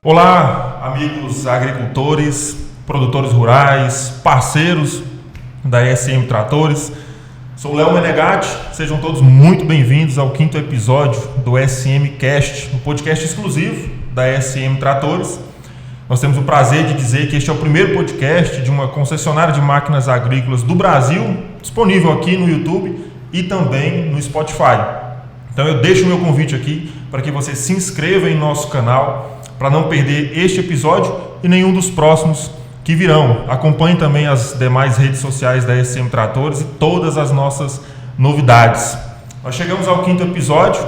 Olá, amigos agricultores, produtores rurais, parceiros da ESM Tratores. Sou Léo Menegatti, sejam todos muito bem-vindos ao 5º episódio do ESM Cast, um podcast exclusivo da ESM Tratores. Nós temos o prazer de dizer que este é o primeiro podcast de uma concessionária de máquinas agrícolas do Brasil, disponível aqui no YouTube e também no Spotify. Então eu deixo o meu convite aqui para que você se inscreva em nosso canal, para não perder este episódio e nenhum dos próximos que virão. Acompanhe também as demais redes sociais da ESM Tratores e todas as nossas novidades. Nós chegamos ao 5º episódio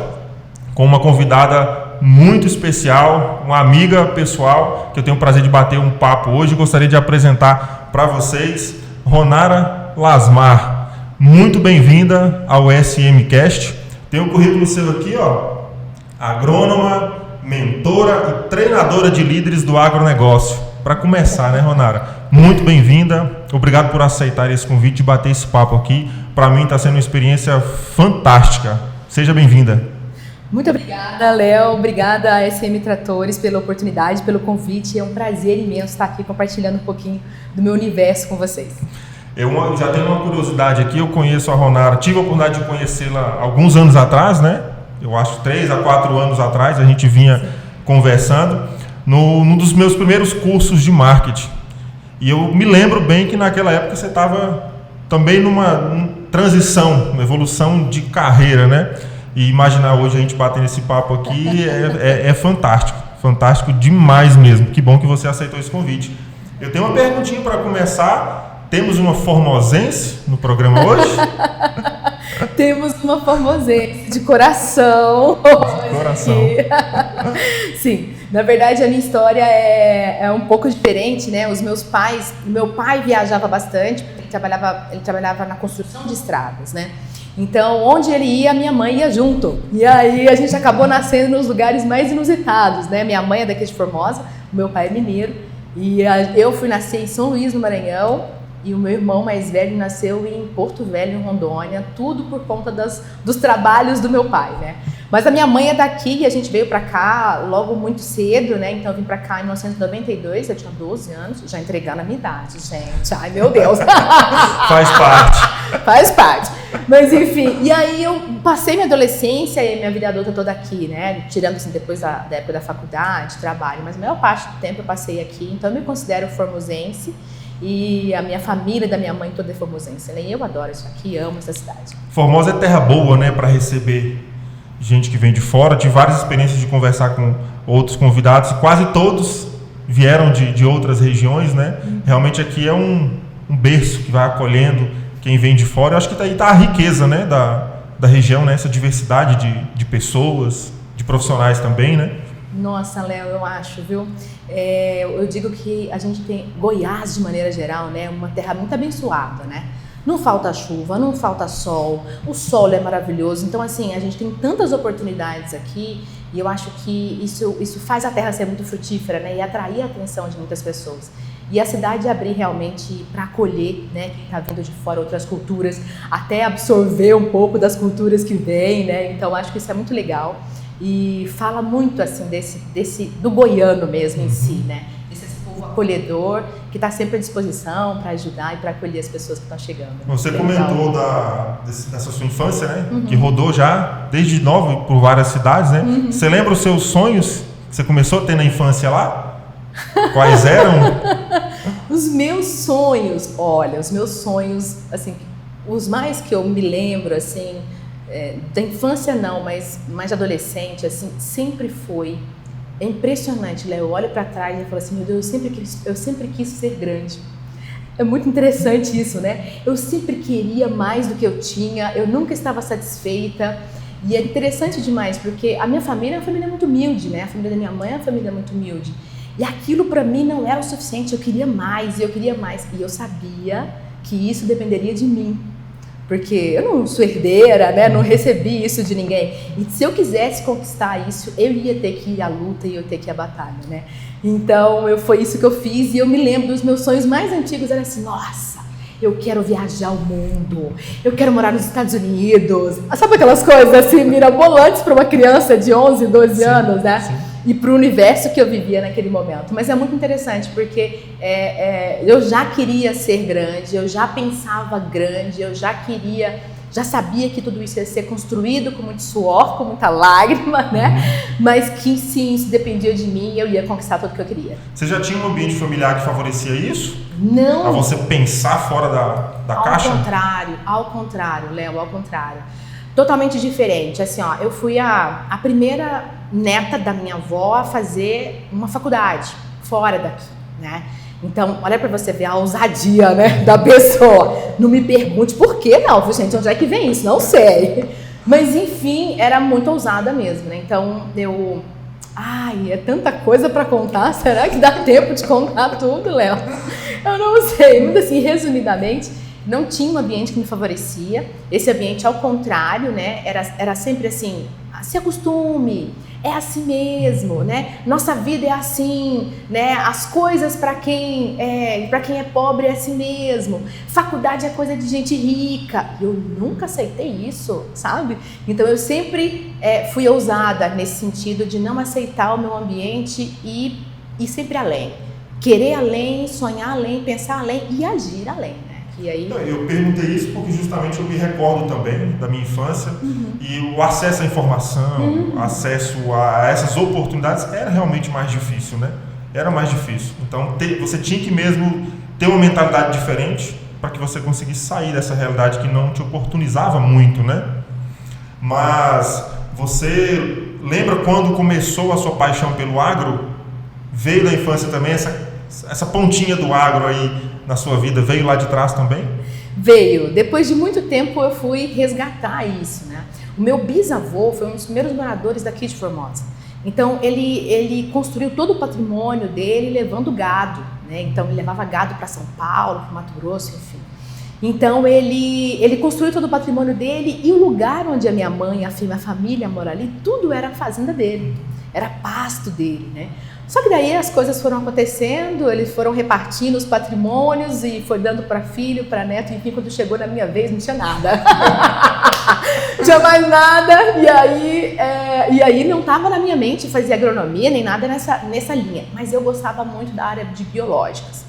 com uma convidada muito especial, uma amiga pessoal, que eu tenho o prazer de bater um papo hoje. Gostaria de apresentar para vocês Ronara Lasmar. Muito bem-vinda ao ESM Cast. Tem um currículo seu aqui, agrônoma, mentora e treinadora de líderes do agronegócio. Para começar, né, Ronara? Muito bem-vinda. Obrigado por aceitar esse convite de bater esse papo aqui. Para mim está sendo uma experiência fantástica. Seja bem-vinda. Muito obrigada, Léo. Obrigada a ESM Tratores pela oportunidade, pelo convite. É um prazer imenso estar aqui compartilhando um pouquinho do meu universo com vocês. Eu já tenho uma curiosidade aqui. Eu conheço a Ronara, tive a oportunidade de conhecê-la alguns anos atrás, né? Eu acho 3 a 4 anos atrás, a gente vinha conversando num dos meus primeiros cursos de marketing. E eu me lembro bem que naquela época você estava também numa transição, uma evolução de carreira, né? E imaginar hoje a gente batendo esse papo aqui é fantástico, fantástico demais mesmo. Que bom que você aceitou esse convite. Eu tenho uma perguntinha para começar. Temos uma formosense no programa hoje? Temos uma formosense de coração. De coração. Sim, na verdade a minha história é um pouco diferente, né? Meu pai viajava bastante, ele trabalhava na construção de estradas, né? Então, onde ele ia, minha mãe ia junto. E aí a gente acabou nascendo nos lugares mais inusitados, né? Minha mãe é daqui de Formosa, o meu pai é mineiro. E eu fui nascer em São Luís, no Maranhão. E o meu irmão mais velho nasceu em Porto Velho, em Rondônia, tudo por conta dos trabalhos do meu pai, né? Mas a minha mãe é daqui e a gente veio pra cá logo muito cedo, né? Então eu vim pra cá em 1992, eu tinha 12 anos, já entregando a minha idade, gente. Ai, meu Deus. Faz parte. Faz parte. Mas enfim, e aí eu passei minha adolescência e minha vida adulta toda aqui, né? Tirando assim depois da época da faculdade, trabalho, mas a maior parte do tempo eu passei aqui, então eu me considero formosense. E a minha família da minha mãe toda é formosense, né? E eu adoro isso aqui, amo essa cidade. Formosa é terra boa, né, para receber gente que vem de fora. Tive várias experiências de conversar com outros convidados, quase todos vieram de outras regiões, né? Realmente aqui é um berço que vai acolhendo quem vem de fora. Eu acho que aí está a riqueza, né, da região, né? Essa diversidade de pessoas, de profissionais também, né? Nossa, Léo, eu acho, viu? Eu digo que a gente tem Goiás, de maneira geral, né? Uma terra muito abençoada, né? Não falta chuva, não falta sol, o solo é maravilhoso. Então, assim, a gente tem tantas oportunidades aqui e eu acho que isso faz a terra ser muito frutífera, né? E atrair a atenção de muitas pessoas. E a cidade abrir realmente para acolher, né? Quem está vindo de fora, outras culturas, até absorver um pouco das culturas que vêm, né? Então, acho que isso é muito legal. E fala muito assim do goiano mesmo em si, né? Esse povo acolhedor que está sempre à disposição para ajudar e para acolher as pessoas que estão chegando. Você comentou dessa sua infância, né? Que rodou já desde nova por várias cidades, né? Você lembra os seus sonhos que você começou a ter na infância lá? Quais eram? Os meus sonhos, olha, assim, os mais que eu me lembro, assim, da infância não, mas mais de adolescente, assim, sempre foi. É impressionante, Léo. Eu olho para trás e falo assim, meu Deus, eu sempre quis ser grande. É muito interessante isso, né? Eu sempre queria mais do que eu tinha, eu nunca estava satisfeita. E é interessante demais, porque a minha família é uma família muito humilde, né? A família da minha mãe é uma família muito humilde. E aquilo para mim não era o suficiente, eu queria mais, e eu queria mais. E eu sabia que isso dependeria de mim. Porque eu não sou herdeira, né? Não recebi isso de ninguém. E se eu quisesse conquistar isso, eu ia ter que ir à luta e eu ia ter que ir à batalha, né? Então, foi isso que eu fiz. E eu me lembro dos meus sonhos mais antigos. Era assim, nossa, eu quero viajar o mundo. Eu quero morar nos Estados Unidos. Sabe aquelas coisas assim, mirabolantes para uma criança de 11, 12 anos, né? Sim. e para o universo que eu vivia naquele momento. Mas é muito interessante, porque eu já queria ser grande, eu já pensava grande, eu já sabia que tudo isso ia ser construído com muito suor, com muita lágrima, né? Mas que sim, isso dependia de mim e eu ia conquistar tudo que eu queria. Você já tinha um ambiente familiar que favorecia isso? Não. A você pensar fora da caixa? Ao contrário, Léo, ao contrário. Totalmente diferente. Assim, ó, eu fui a primeira neta da minha avó a fazer uma faculdade fora daqui, né? Então, olha para você ver a ousadia, né, da pessoa. Não me pergunte por que não, gente, onde é que vem isso? Não sei. Mas, enfim, era muito ousada mesmo, né? Então, é tanta coisa para contar. Será que dá tempo de contar tudo, Léo? Eu não sei. Muito assim, resumidamente, não tinha um ambiente que me favorecia. Esse ambiente, ao contrário, né, era sempre assim, se acostume, é assim mesmo, né? Nossa vida é assim, né? As coisas para quem é pobre é assim mesmo. Faculdade é coisa de gente rica. Eu nunca aceitei isso, sabe? Então eu sempre fui ousada nesse sentido de não aceitar o meu ambiente e ir sempre além. Querer além, sonhar além, pensar além e agir além. E aí... Eu perguntei isso porque justamente eu me recordo também da minha infância e o acesso à informação, acesso a essas oportunidades era realmente mais difícil, né? Era mais difícil. Então você tinha que mesmo ter uma mentalidade diferente para que você conseguisse sair dessa realidade que não te oportunizava muito, né? Mas você lembra quando começou a sua paixão pelo agro? Veio da infância também essa pontinha do agro aí na sua vida, veio lá de trás também? Veio. Depois de muito tempo eu fui resgatar isso, né? O meu bisavô foi um dos primeiros moradores daqui de Formosa. Então ele construiu todo o patrimônio dele levando gado, né? Então ele levava gado para São Paulo, para Mato Grosso, enfim. Então ele construiu todo o patrimônio dele e o lugar onde a minha mãe, a minha família mora ali, tudo era a fazenda dele, era pasto dele, né? Só que daí as coisas foram acontecendo, eles foram repartindo os patrimônios e foi dando para filho, para neto, e enfim, quando chegou na minha vez não tinha nada. Não tinha mais nada, e aí não estava na minha mente fazer agronomia nem nada nessa linha, mas eu gostava muito da área de biológicas.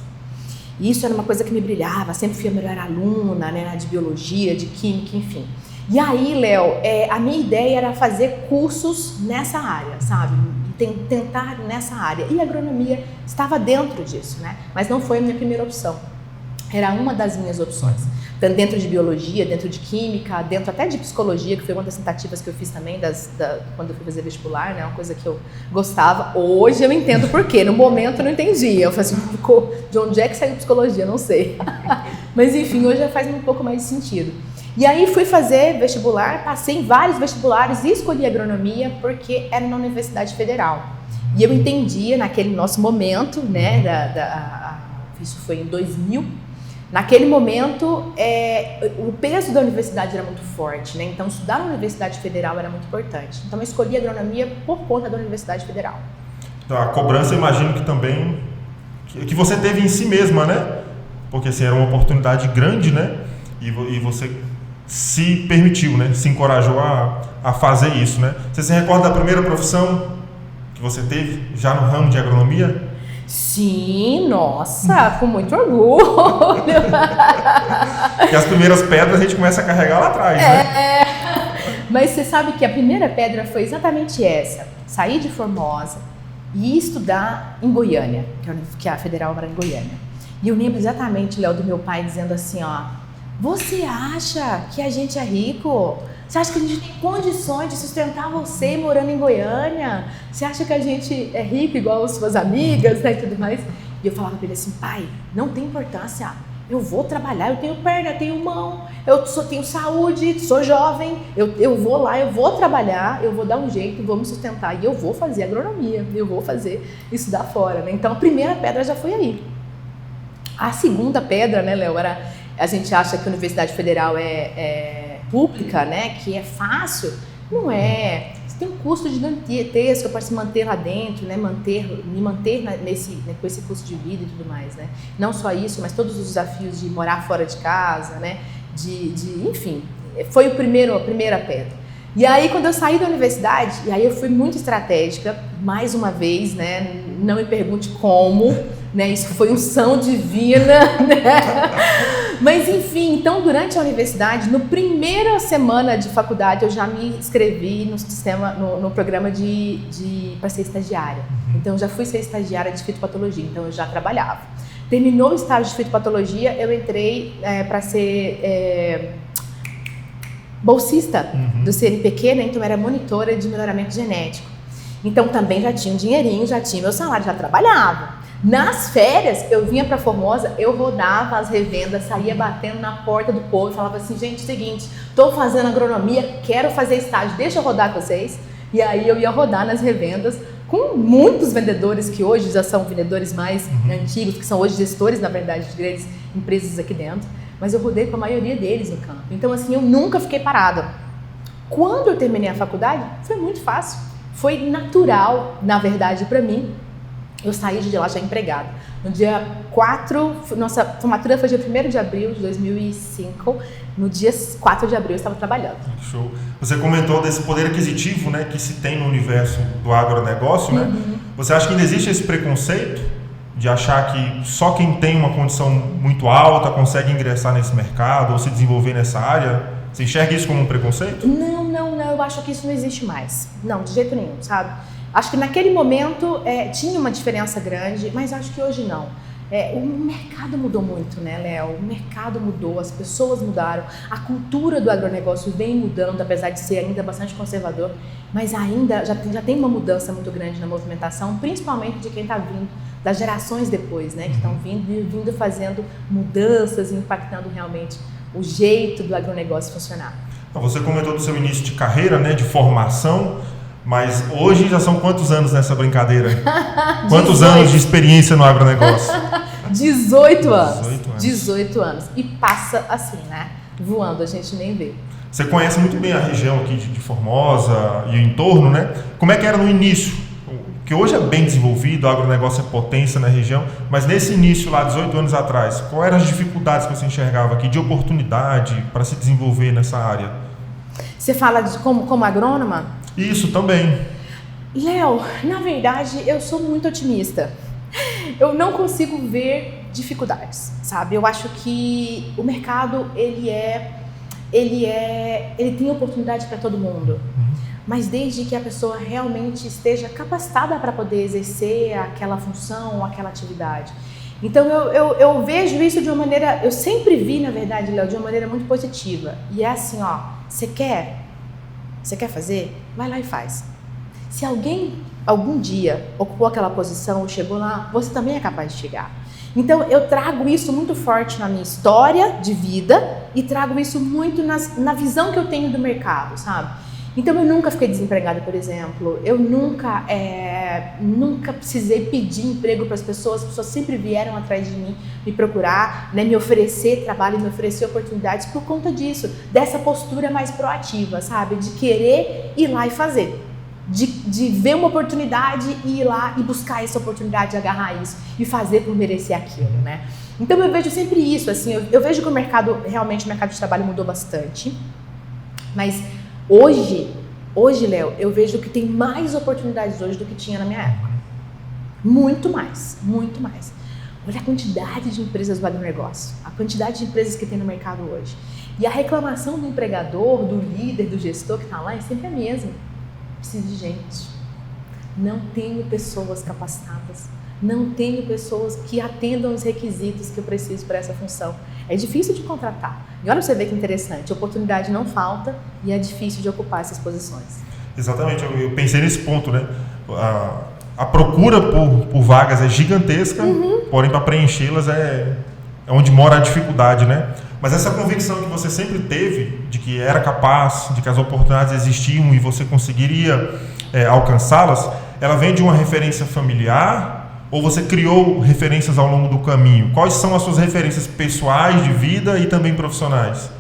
E isso era uma coisa que me brilhava, sempre fui a melhor aluna, né, de biologia, de química, enfim. E aí, Léo, a minha ideia era fazer cursos nessa área, sabe? Tentar nessa área. E a agronomia estava dentro disso, né? Mas não foi a minha primeira opção. Era uma das minhas opções. Dentro de biologia, dentro de química, dentro até de psicologia, que foi uma das tentativas que eu fiz também quando eu fui fazer vestibular, né? Uma coisa que eu gostava. Hoje eu entendo por quê. No momento eu não entendia. Eu falei assim, de onde é que saiu psicologia? Não sei. Mas enfim, hoje já faz um pouco mais de sentido. E aí fui fazer vestibular, passei em vários vestibulares e escolhi agronomia porque era na Universidade Federal. E eu entendia naquele nosso momento, né, isso foi em 2000, naquele momento o peso da universidade era muito forte, né? Então estudar na Universidade Federal era muito importante. Então eu escolhi agronomia por conta da Universidade Federal. Então, a cobrança, eu imagino que também, que você teve em si mesma, né? Porque assim, era uma oportunidade grande, né? E você se permitiu, né? Se encorajou a fazer isso, né? Você se recorda da primeira profissão que você teve já no ramo de agronomia? Sim, nossa, com muito orgulho. E as primeiras pedras a gente começa a carregar lá atrás, né? Mas você sabe que a primeira pedra foi exatamente essa. Sair de Formosa e estudar em Goiânia, que a Federal era em Goiânia. E eu lembro exatamente, Léo, do meu pai dizendo assim, ó, você acha que a gente é rico? Você acha que a gente tem condições de sustentar você morando em Goiânia? Você acha que a gente é rico igual as suas amigas, né, e tudo mais? E eu falava pra ele assim, pai, não tem importância, eu vou trabalhar, eu tenho perna, eu tenho mão, tenho saúde, sou jovem, eu vou lá, eu vou trabalhar, eu vou dar um jeito, vou me sustentar e eu vou fazer agronomia, eu vou fazer estudar fora, né? Então a primeira pedra já foi aí. A segunda pedra, né, Léo, a gente acha que a Universidade Federal é pública, né, que é fácil, não é. Você tem um custo gigantesco para se manter lá dentro, né, me manter com esse custo de vida e tudo mais, né. Não só isso, mas todos os desafios de morar fora de casa, né, enfim, foi a primeira pedra. E aí, quando eu saí da universidade, e aí eu fui muito estratégica, mais uma vez, né? Não me pergunte como, né? Isso foi unção divina, né? Mas enfim, então durante a universidade, no primeira semana de faculdade, eu já me inscrevi no sistema, no programa para ser estagiária. Então eu já fui ser estagiária de fitopatologia, então eu já trabalhava. Terminou o estágio de fitopatologia, eu entrei para ser bolsista do CNPq, né? Então era monitora de melhoramento genético. Então também já tinha um dinheirinho, já tinha meu salário, já trabalhava. Nas férias, eu vinha para Formosa, eu rodava as revendas, saía batendo na porta do povo e falava assim, gente, seguinte, estou fazendo agronomia, quero fazer estágio, deixa eu rodar com vocês. E aí eu ia rodar nas revendas com muitos vendedores que hoje já são vendedores mais antigos, que são hoje gestores, na verdade, de grandes empresas aqui dentro. Mas eu rodei com a maioria deles no campo. Então, assim, eu nunca fiquei parada. Quando eu terminei a faculdade, foi muito fácil. Foi natural, na verdade, para mim. Eu saí de lá já empregada. No dia 4, nossa formatura foi dia 1º de abril de 2005. No dia 4 de abril eu estava trabalhando. Show. Você comentou desse poder aquisitivo, né, que se tem no universo do agronegócio, né? Você acha que ainda existe esse preconceito de achar que só quem tem uma condição muito alta consegue ingressar nesse mercado ou se desenvolver nessa área? Você enxerga isso como um preconceito? Não, eu acho que isso não existe mais. Não, de jeito nenhum, sabe? Acho que naquele momento tinha uma diferença grande, mas acho que hoje não. O mercado mudou muito, né, Léo? O mercado mudou, as pessoas mudaram, a cultura do agronegócio vem mudando, apesar de ser ainda bastante conservador, mas ainda já tem uma mudança muito grande na movimentação, principalmente de quem está vindo, das gerações depois, né, que estão vindo fazendo mudanças e impactando realmente o jeito do agronegócio funcionar. Você comentou do seu início de carreira, né, de formação, mas hoje já são quantos anos nessa brincadeira? Quantos anos de experiência no agronegócio? 18 anos. 18 anos. E passa assim, né? Voando, a gente nem vê. Você conhece muito bem a região aqui de Formosa e o entorno, né? Como é que era no início? Que hoje é bem desenvolvido, o agronegócio é potência na região, mas nesse início lá, 18 anos atrás, quais eram as dificuldades que você enxergava aqui de oportunidade para se desenvolver nessa área? Você fala de como agrônoma? Isso também. Léo, na verdade, eu sou muito otimista. Eu não consigo ver dificuldades, sabe? Eu acho que o mercado, ele tem oportunidade para todo mundo. Mas desde que a pessoa realmente esteja capacitada para poder exercer aquela função, aquela atividade. Então eu vejo isso de uma maneira, eu sempre vi, na verdade, Léo, de uma maneira muito positiva. E é assim, ó, você quer fazer? Vai lá e faz. Se alguém algum dia ocupou aquela posição, chegou lá, você também é capaz de chegar. Então eu trago isso muito forte na minha história de vida e trago isso muito na visão que eu tenho do mercado, sabe? Então eu nunca fiquei desempregada, por exemplo, eu nunca precisei pedir emprego para as pessoas sempre vieram atrás de mim, me procurar, né, me oferecer trabalho, me oferecer oportunidades por conta disso, dessa postura mais proativa, sabe? De querer ir lá e fazer, de ver uma oportunidade e ir lá e buscar essa oportunidade, agarrar isso e fazer por merecer aquilo, né? Então eu vejo sempre isso, assim, eu vejo que o mercado de trabalho mudou bastante, mas Hoje, Léo, eu vejo que tem mais oportunidades hoje do que tinha na minha época. Muito mais, muito mais. Olha a quantidade de empresas do agronegócio, a quantidade de empresas que tem no mercado hoje. E a reclamação do empregador, do líder, do gestor que está lá é sempre a mesma. Preciso de gente. Não tenho pessoas capacitadas. Não tenho pessoas que atendam os requisitos que eu preciso para essa função. É difícil de contratar. E olha pra você ver que interessante, oportunidade não falta e é difícil de ocupar essas posições. Exatamente, eu pensei nesse ponto, né? A procura por vagas é gigantesca, porém para preenchê-las é onde mora a dificuldade, né? Mas essa convicção que você sempre teve de que era capaz, de que as oportunidades existiam e você conseguiria alcançá-las, ela vem de uma referência familiar ou você criou referências ao longo do caminho? Quais são as suas referências pessoais de vida e também profissionais?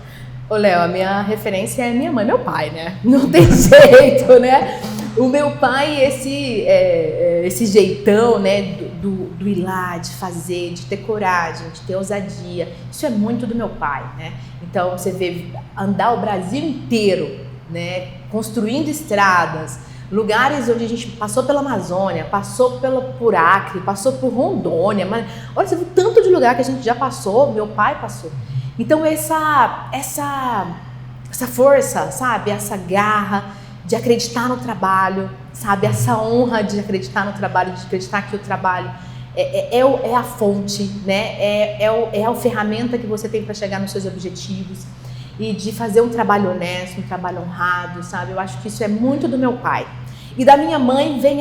Ô Léo, a minha referência é minha mãe e meu pai, né? Não tem jeito, né? O meu pai, esse jeitão, né, do ir lá, de fazer, de ter coragem, de ter ousadia, isso é muito do meu pai, né? Então, você vê andar o Brasil inteiro né? Construindo estradas, lugares onde a gente passou pela Amazônia, passou por Acre, passou por Rondônia, mas olha, você viu tanto de lugar que a gente já passou, meu pai passou. Então essa força, sabe? Essa garra de acreditar no trabalho, sabe? Essa honra de acreditar no trabalho, de acreditar que o trabalho é a fonte, né? É a ferramenta que você tem para chegar nos seus objetivos e de fazer um trabalho honesto, um trabalho honrado, sabe? Eu acho que isso é muito do meu pai. E da minha mãe vem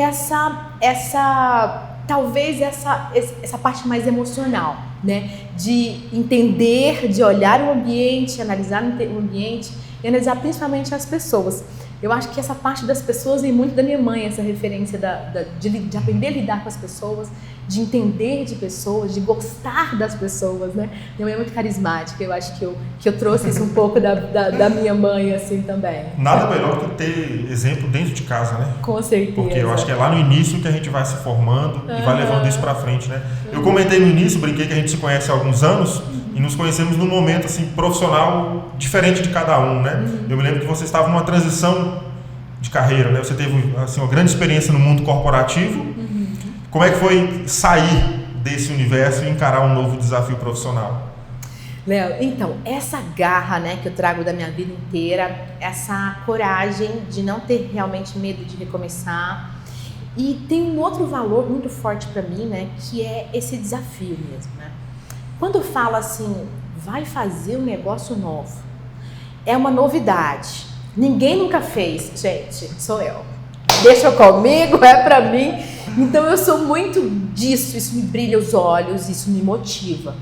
talvez essa parte mais emocional, né? De entender, de olhar o ambiente, analisar o ambiente e analisar principalmente as pessoas. Eu acho que essa parte das pessoas vem muito da minha mãe, essa referência de aprender a lidar com as pessoas, de entender de pessoas, de gostar das pessoas, né? Minha mãe é muito carismática, eu acho que eu trouxe isso um pouco da minha mãe, assim, também. Nada melhor do que ter exemplo dentro de casa, né? Com certeza. Porque eu acho que é lá no início que a gente vai se formando e vai levando isso pra frente, né? Eu comentei no início, brinquei que a gente se conhece há alguns anos e nos conhecemos num momento, assim, profissional diferente de cada um, né? Eu me lembro que você estava numa transição de carreira, né? Você teve, assim, uma grande experiência no mundo corporativo. Como é que foi sair desse universo e encarar um novo desafio profissional? Léo, então, essa garra, né, que eu trago da minha vida inteira, essa coragem de não ter realmente medo de recomeçar. E tem um outro valor muito forte para mim, né, que é esse desafio mesmo, né? Quando fala assim, vai fazer um negócio novo, é uma novidade. Ninguém nunca fez, gente, sou eu. Deixa comigo, é pra mim. Então eu sou muito disso, isso me brilha os olhos, isso me motiva.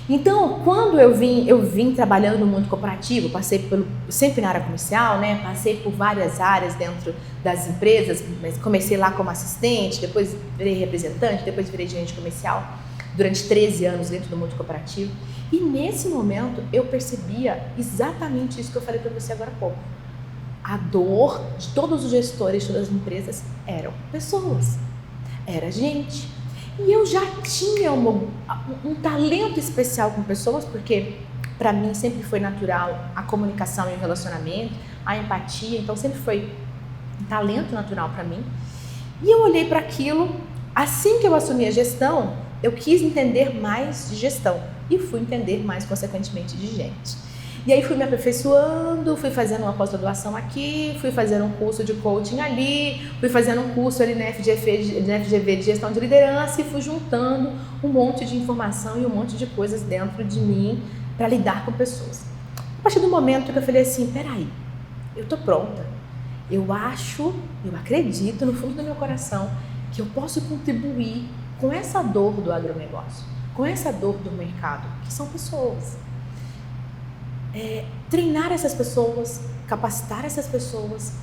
Então, quando eu vim trabalhando no mundo corporativo, passei sempre na área comercial, né? Passei por várias áreas dentro das empresas, mas comecei lá como assistente, depois virei representante, depois virei gerente comercial, durante 13 anos dentro do mundo corporativo. E nesse momento eu percebia exatamente isso que eu falei para você agora há pouco. A dor de todos os gestores, de todas as empresas, eram pessoas, era gente. E eu já tinha um talento especial com pessoas, porque para mim sempre foi natural a comunicação e o relacionamento, a empatia, então sempre foi um talento natural para mim. E eu olhei para aquilo, assim que eu assumi a gestão, eu quis entender mais de gestão e fui entender mais, consequentemente, de gente. E aí fui me aperfeiçoando, fui fazendo uma pós-graduação aqui, fui fazendo um curso de coaching ali, fui fazendo um curso ali na FGV de gestão de liderança e fui juntando um monte de informação e um monte de coisas dentro de mim para lidar com pessoas. A partir do momento que eu falei assim, peraí, eu tô pronta, eu acredito no fundo do meu coração que eu posso contribuir com essa dor do agronegócio, com essa dor do mercado, que são pessoas. Treinar essas pessoas, capacitar essas pessoas,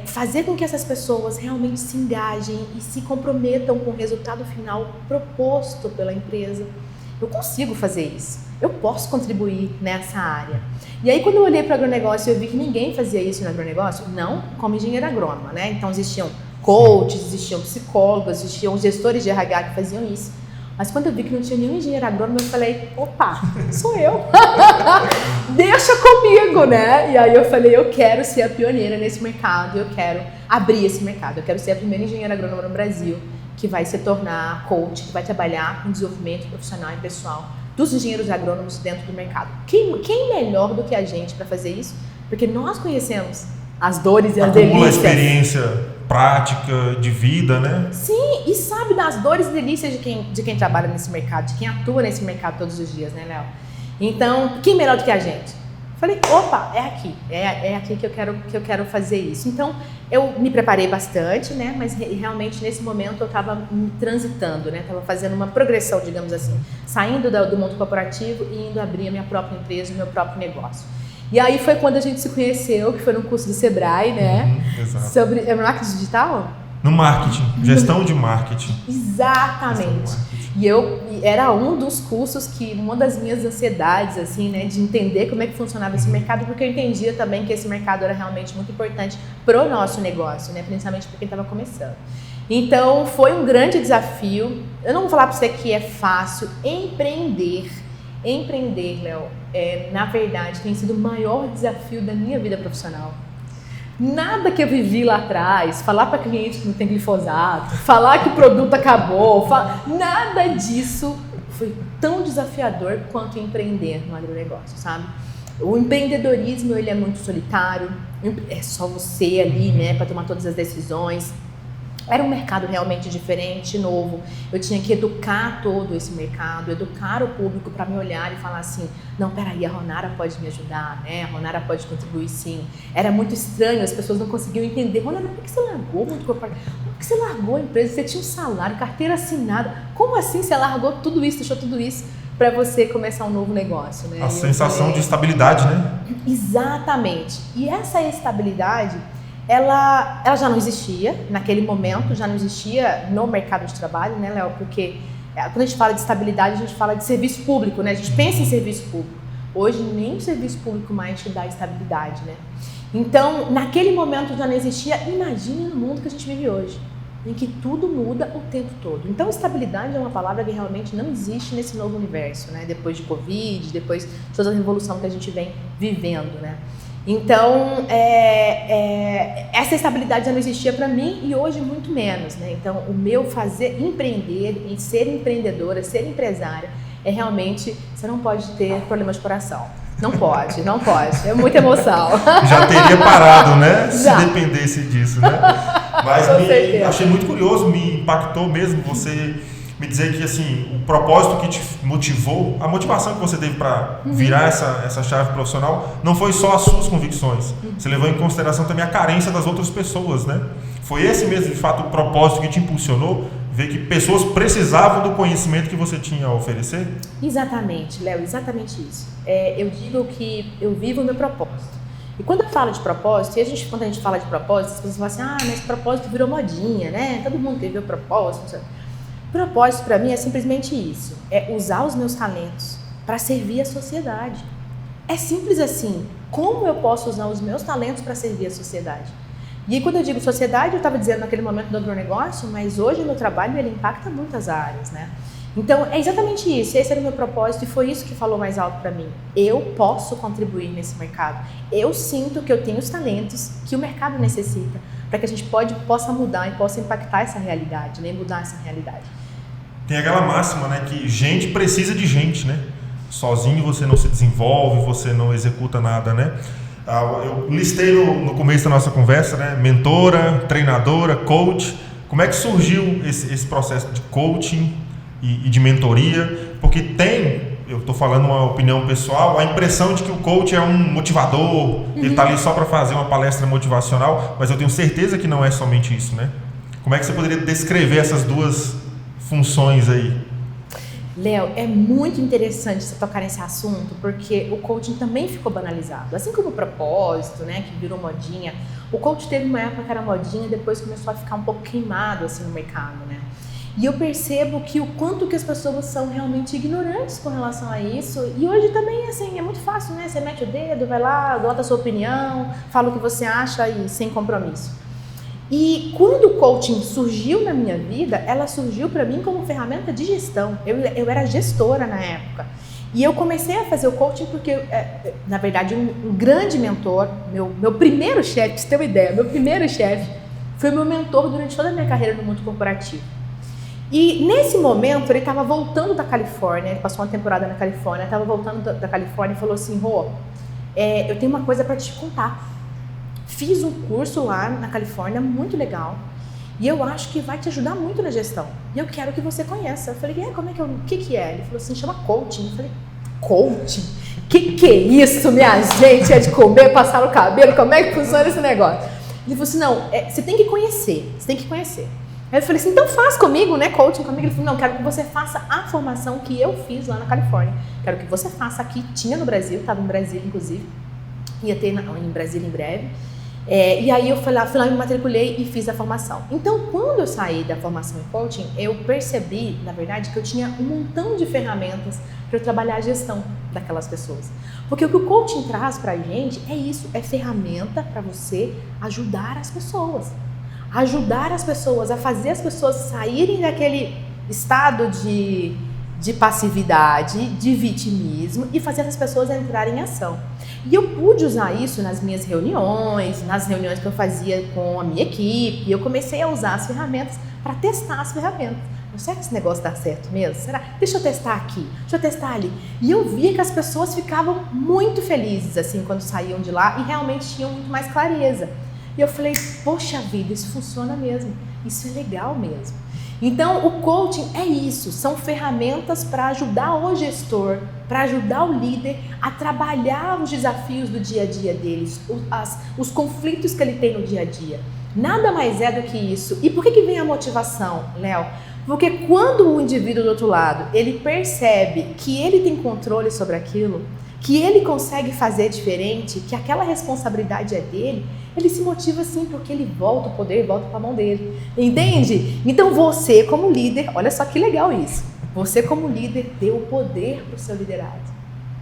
fazer com que essas pessoas realmente se engajem e se comprometam com o resultado final proposto pela empresa. Eu consigo fazer isso, eu posso contribuir nessa área. E aí quando eu olhei para o agronegócio eu vi que ninguém fazia isso no agronegócio, não como engenheira agrônoma, né? Então existiam coaches, existiam psicólogos, existiam gestores de RH que faziam isso. Mas quando eu vi que não tinha nenhum engenheiro agrônomo, eu falei, opa, sou eu. Deixa comigo, né? E aí eu falei, eu quero ser a pioneira nesse mercado, eu quero abrir esse mercado, eu quero ser a primeira engenheira agrônoma no Brasil que vai se tornar coach, que vai trabalhar com desenvolvimento profissional e pessoal dos engenheiros agrônomos dentro do mercado. Quem melhor do que a gente para fazer isso? Porque nós conhecemos as dores e as delícias. Acumula experiência prática, de vida, né? Sim, e sabe das dores e delícias de quem trabalha nesse mercado, de quem atua nesse mercado todos os dias, né, Léo? Então, quem melhor do que a gente? Falei, opa, é aqui que eu quero fazer isso. Então, eu me preparei bastante, né, mas realmente nesse momento eu estava me transitando, né, estava fazendo uma progressão, digamos assim, saindo do mundo corporativo e indo abrir a minha própria empresa, o meu próprio negócio. E aí foi quando a gente se conheceu, que foi num curso do Sebrae, né? Exato. Sobre marketing digital? No marketing, gestão de marketing. Exatamente. E era um dos cursos que, uma das minhas ansiedades, assim, né, de entender como é que funcionava esse mercado, porque eu entendia também que esse mercado era realmente muito importante pro nosso negócio, né, principalmente para quem estava começando. Então, foi um grande desafio. Eu não vou falar para você que é fácil empreender. Empreender, Léo, na verdade, tem sido o maior desafio da minha vida profissional. Nada que eu vivi lá atrás, falar para cliente que não tem glifosato, falar que o produto acabou, nada disso foi tão desafiador quanto empreender no agronegócio, sabe? O empreendedorismo, ele é muito solitário, é só você ali, né, para tomar todas as decisões. Era um mercado realmente diferente, novo. Eu tinha que educar todo esse mercado, educar o público para me olhar e falar assim, não, peraí, a Ronara pode me ajudar, né? A Ronara pode contribuir sim. Era muito estranho, as pessoas não conseguiam entender. Ronara, por que você largou muito corporativo? Por que você largou a empresa? Você tinha um salário, carteira assinada. Como assim você largou tudo isso, deixou tudo isso para você começar um novo negócio, né? A sensação de estabilidade, né? Exatamente. E essa estabilidade, ela já não existia, naquele momento já não existia no mercado de trabalho, né, Léo? Porque quando a gente fala de estabilidade, a gente fala de serviço público, né? A gente pensa em serviço público. Hoje nem o serviço público mais te dá estabilidade, né? Então, naquele momento já não existia. Imagine no mundo que a gente vive hoje, em que tudo muda o tempo todo. Então, estabilidade é uma palavra que realmente não existe nesse novo universo, né? Depois de Covid, depois de toda a revolução que a gente vem vivendo, né? Então, essa estabilidade já não existia para mim e hoje muito menos, né? Então, o meu empreender e ser empreendedora, ser empresária, é realmente, você não pode ter problema de coração. Não pode, não pode. É muita emoção. Já teria parado, né? Já. Se dependesse disso, né? Mas achei muito curioso, me impactou mesmo você me dizer que, assim, o propósito que te motivou, a motivação que você teve para virar essa chave profissional, não foi só as suas convicções. Você levou em consideração também a carência das outras pessoas, né? Foi esse mesmo, de fato, o propósito que te impulsionou, ver que pessoas precisavam do conhecimento que você tinha a oferecer? Exatamente, Léo, exatamente isso. Eu digo que eu vivo o meu propósito. E quando eu falo de propósito, quando a gente fala de propósito, as pessoas falam assim, mas propósito virou modinha, né? Todo mundo teve o propósito. Propósito para mim é simplesmente isso, é usar os meus talentos para servir a sociedade. É simples assim, como eu posso usar os meus talentos para servir a sociedade? E aí, quando eu digo sociedade, eu estava dizendo naquele momento do agronegócio, mas hoje o meu trabalho ele impacta muitas áreas, né? Então é exatamente isso, esse era o meu propósito e foi isso que falou mais alto para mim. Eu posso contribuir nesse mercado, eu sinto que eu tenho os talentos que o mercado necessita para que a gente possa mudar e possa impactar essa realidade, né? Mudar essa realidade. Tem aquela máxima, né, que gente precisa de gente, né? Sozinho você não se desenvolve, você não executa nada, né? Eu listei no começo da nossa conversa, né? Mentora, treinadora, coach. Como é que surgiu esse processo de coaching e de mentoria? Porque eu estou falando uma opinião pessoal, a impressão de que o coach é um motivador, ele está ali só para fazer uma palestra motivacional, mas eu tenho certeza que não é somente isso, né? Como é que você poderia descrever essas duas funções aí? Léo, é muito interessante você tocar nesse assunto, porque o coaching também ficou banalizado. Assim como o propósito, né, que virou modinha, o coach teve uma época que era modinha, depois começou a ficar um pouco queimado assim no mercado, né? E eu percebo que o quanto que as pessoas são realmente ignorantes com relação a isso. E hoje também, assim, é muito fácil, né? Você mete o dedo, vai lá, bota a sua opinião, fala o que você acha e sem compromisso. E quando o coaching surgiu na minha vida, ela surgiu para mim como ferramenta de gestão. Eu era gestora na época. E eu comecei a fazer o coaching porque, na verdade, um grande mentor, meu primeiro chefe, pra você ter uma ideia, meu primeiro chefe foi meu mentor durante toda a minha carreira no mundo corporativo. E nesse momento ele estava voltando da Califórnia, ele passou uma temporada na Califórnia, estava voltando da Califórnia e falou assim, Rô, eu tenho uma coisa para te contar. Fiz um curso lá na Califórnia muito legal e eu acho que vai te ajudar muito na gestão. E eu quero que você conheça. Eu falei, o que é? Ele falou assim, chama coaching. Eu falei, coaching? Que é isso, minha gente? É de comer, passar o cabelo? Como é que funciona esse negócio? Ele falou assim, não, você tem que conhecer, Aí eu falei assim, então faz comigo, né, coaching comigo. Ele falou, não, quero que você faça a formação que eu fiz lá na Califórnia. Quero que você faça aqui, tinha no Brasil, estava em Brasília, inclusive. Ia ter em Brasília em breve. E aí eu fui lá, me matriculei e fiz a formação. Então, quando eu saí da formação em coaching, eu percebi, na verdade, que eu tinha um montão de ferramentas para eu trabalhar a gestão daquelas pessoas. Porque o que o coaching traz para a gente é isso, é ferramenta para você ajudar as pessoas. Ajudar as pessoas, a fazer as pessoas saírem daquele estado de passividade, de vitimismo e fazer as pessoas entrarem em ação. E eu pude usar isso nas minhas reuniões, nas reuniões que eu fazia com a minha equipe. E eu comecei a usar as ferramentas para testar as ferramentas. Será que esse negócio dá certo mesmo? Será? Deixa eu testar aqui, deixa eu testar ali. E eu via que as pessoas ficavam muito felizes assim quando saíam de lá e realmente tinham muito mais clareza. E eu falei, poxa vida, isso funciona mesmo, isso é legal mesmo. Então, o coaching é isso, são ferramentas para ajudar o gestor, para ajudar o líder a trabalhar os desafios do dia a dia deles, os conflitos que ele tem no dia a dia. Nada mais é do que isso. E por que vem a motivação, Léo? Porque quando o indivíduo do outro lado, ele percebe que ele tem controle sobre aquilo, que ele consegue fazer diferente, que aquela responsabilidade é dele, ele se motiva sim, porque ele volta, o poder volta para a mão dele, entende? Então você como líder, olha só que legal isso, você como líder deu o poder para o seu liderado,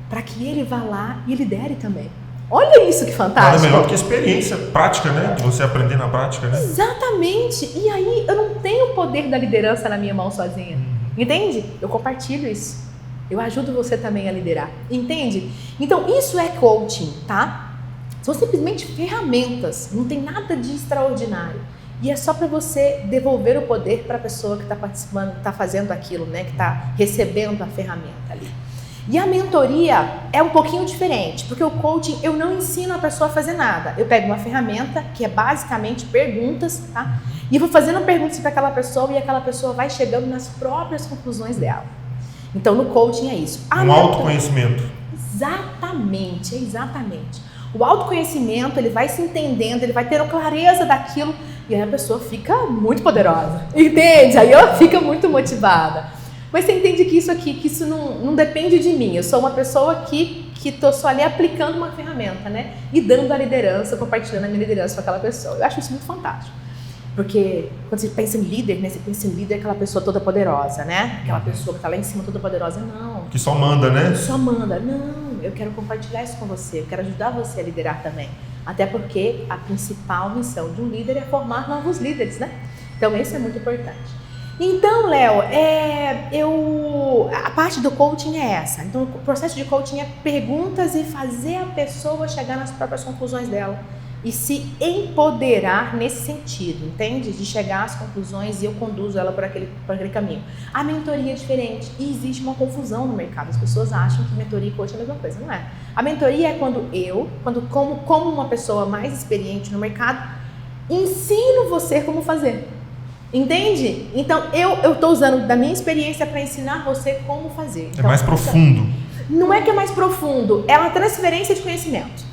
para que ele vá lá e lidere também. Olha isso que fantástico. Nada melhor do que experiência prática, né? De você aprender na prática, né? Exatamente. E aí eu não tenho o poder da liderança na minha mão sozinha, entende? Eu compartilho isso. Eu ajudo você também a liderar, entende? Então isso é coaching, tá? São simplesmente ferramentas, não tem nada de extraordinário. E é só para você devolver o poder para a pessoa que está participando, está fazendo aquilo, né? Que está recebendo a ferramenta ali. E a mentoria é um pouquinho diferente, porque o coaching eu não ensino a pessoa a fazer nada. Eu pego uma ferramenta que é basicamente perguntas, tá? E vou fazendo perguntas para aquela pessoa e aquela pessoa vai chegando nas próprias conclusões dela. Então no coaching é isso. Um autoconhecimento. Exatamente, exatamente. O autoconhecimento, ele vai se entendendo, ele vai tendo clareza daquilo e aí a pessoa fica muito poderosa, entende? Aí ela fica muito motivada. Mas você entende que isso aqui, que isso não depende de mim. Eu sou uma pessoa que estou só ali aplicando uma ferramenta, né? E dando a liderança, compartilhando a minha liderança com aquela pessoa. Eu acho isso muito fantástico. Porque quando você pensa em líder, né? Você pensa em líder, aquela pessoa toda poderosa, né? Aquela pessoa que está lá em cima toda poderosa. Não. Que só manda, né? Só manda. Não, eu quero compartilhar isso com você. Eu quero ajudar você a liderar também. Até porque a principal missão de um líder é formar novos líderes, né? Então, isso é muito importante. Então, Léo, a parte do coaching é essa. Então, o processo de coaching é perguntas e fazer a pessoa chegar nas próprias conclusões dela e se empoderar nesse sentido, entende? De chegar às conclusões e eu conduzo ela por aquele caminho. A mentoria é diferente e existe uma confusão no mercado. As pessoas acham que mentoria e coaching é a mesma coisa, não é? A mentoria é como uma pessoa mais experiente no mercado, ensino você como fazer. Entende? Então, eu estou usando da minha experiência para ensinar você como fazer. Então, é mais profundo. Não é que é mais profundo, é uma transferência de conhecimento.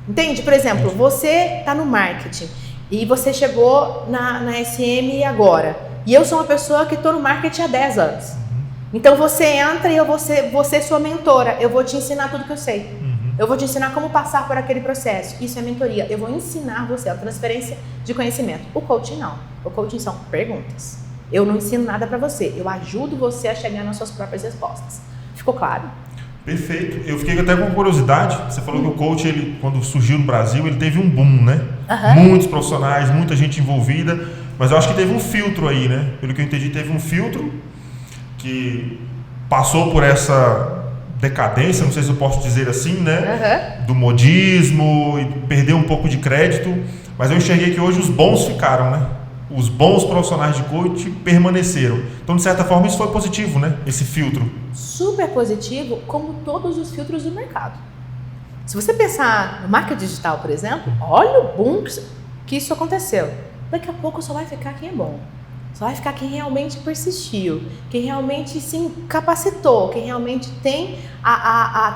Entende? Por exemplo, você está no marketing e você chegou na SM agora. E eu sou uma pessoa que estou no marketing há 10 anos. Então, você entra e eu vou ser sua mentora. Eu vou te ensinar tudo que eu sei. Eu vou te ensinar como passar por aquele processo. Isso é mentoria. Eu vou ensinar você a transferência de conhecimento. O coaching não. O coaching são perguntas. Eu não ensino nada para você. Eu ajudo você a chegar nas suas próprias respostas. Ficou claro? Perfeito. Eu fiquei até com curiosidade. Você falou que o coaching, ele, quando surgiu no Brasil, ele teve um boom, né? Muitos profissionais, muita gente envolvida. Mas eu acho que teve um filtro aí, né? Pelo que eu entendi, teve um filtro que passou por essa decadência, não sei se eu posso dizer assim, né? Do modismo e perdeu um pouco de crédito, mas eu enxerguei que hoje os bons ficaram, né? Os bons profissionais de coaching permaneceram. Então, de certa forma, isso foi positivo, né? Esse filtro. Super positivo, como todos os filtros do mercado. Se você pensar no marketing digital, por exemplo, olha o boom que isso aconteceu. Daqui a pouco só vai ficar quem é bom. Só vai ficar quem realmente persistiu, quem realmente se capacitou, quem realmente tem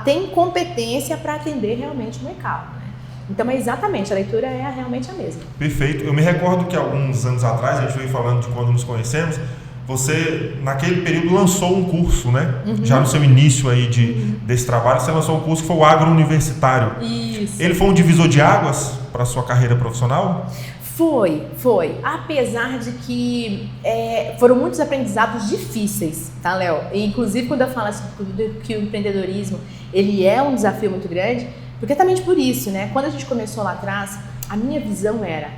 tem competência para atender realmente o mercado. Né? Então, exatamente, a leitura é realmente a mesma. Perfeito. Eu me recordo que alguns anos atrás, a gente veio falando de quando nos conhecemos, você, naquele período, lançou um curso, né? Já no seu início aí desse trabalho, você lançou um curso que foi o Agrouniversitário. Isso. Ele foi um divisor de águas para a sua carreira profissional? Foi. Apesar de que foram muitos aprendizados difíceis, tá, Léo? Inclusive, quando eu falo assim, que o empreendedorismo ele é um desafio muito grande, porque exatamente por isso, né? Quando a gente começou lá atrás, a minha visão era...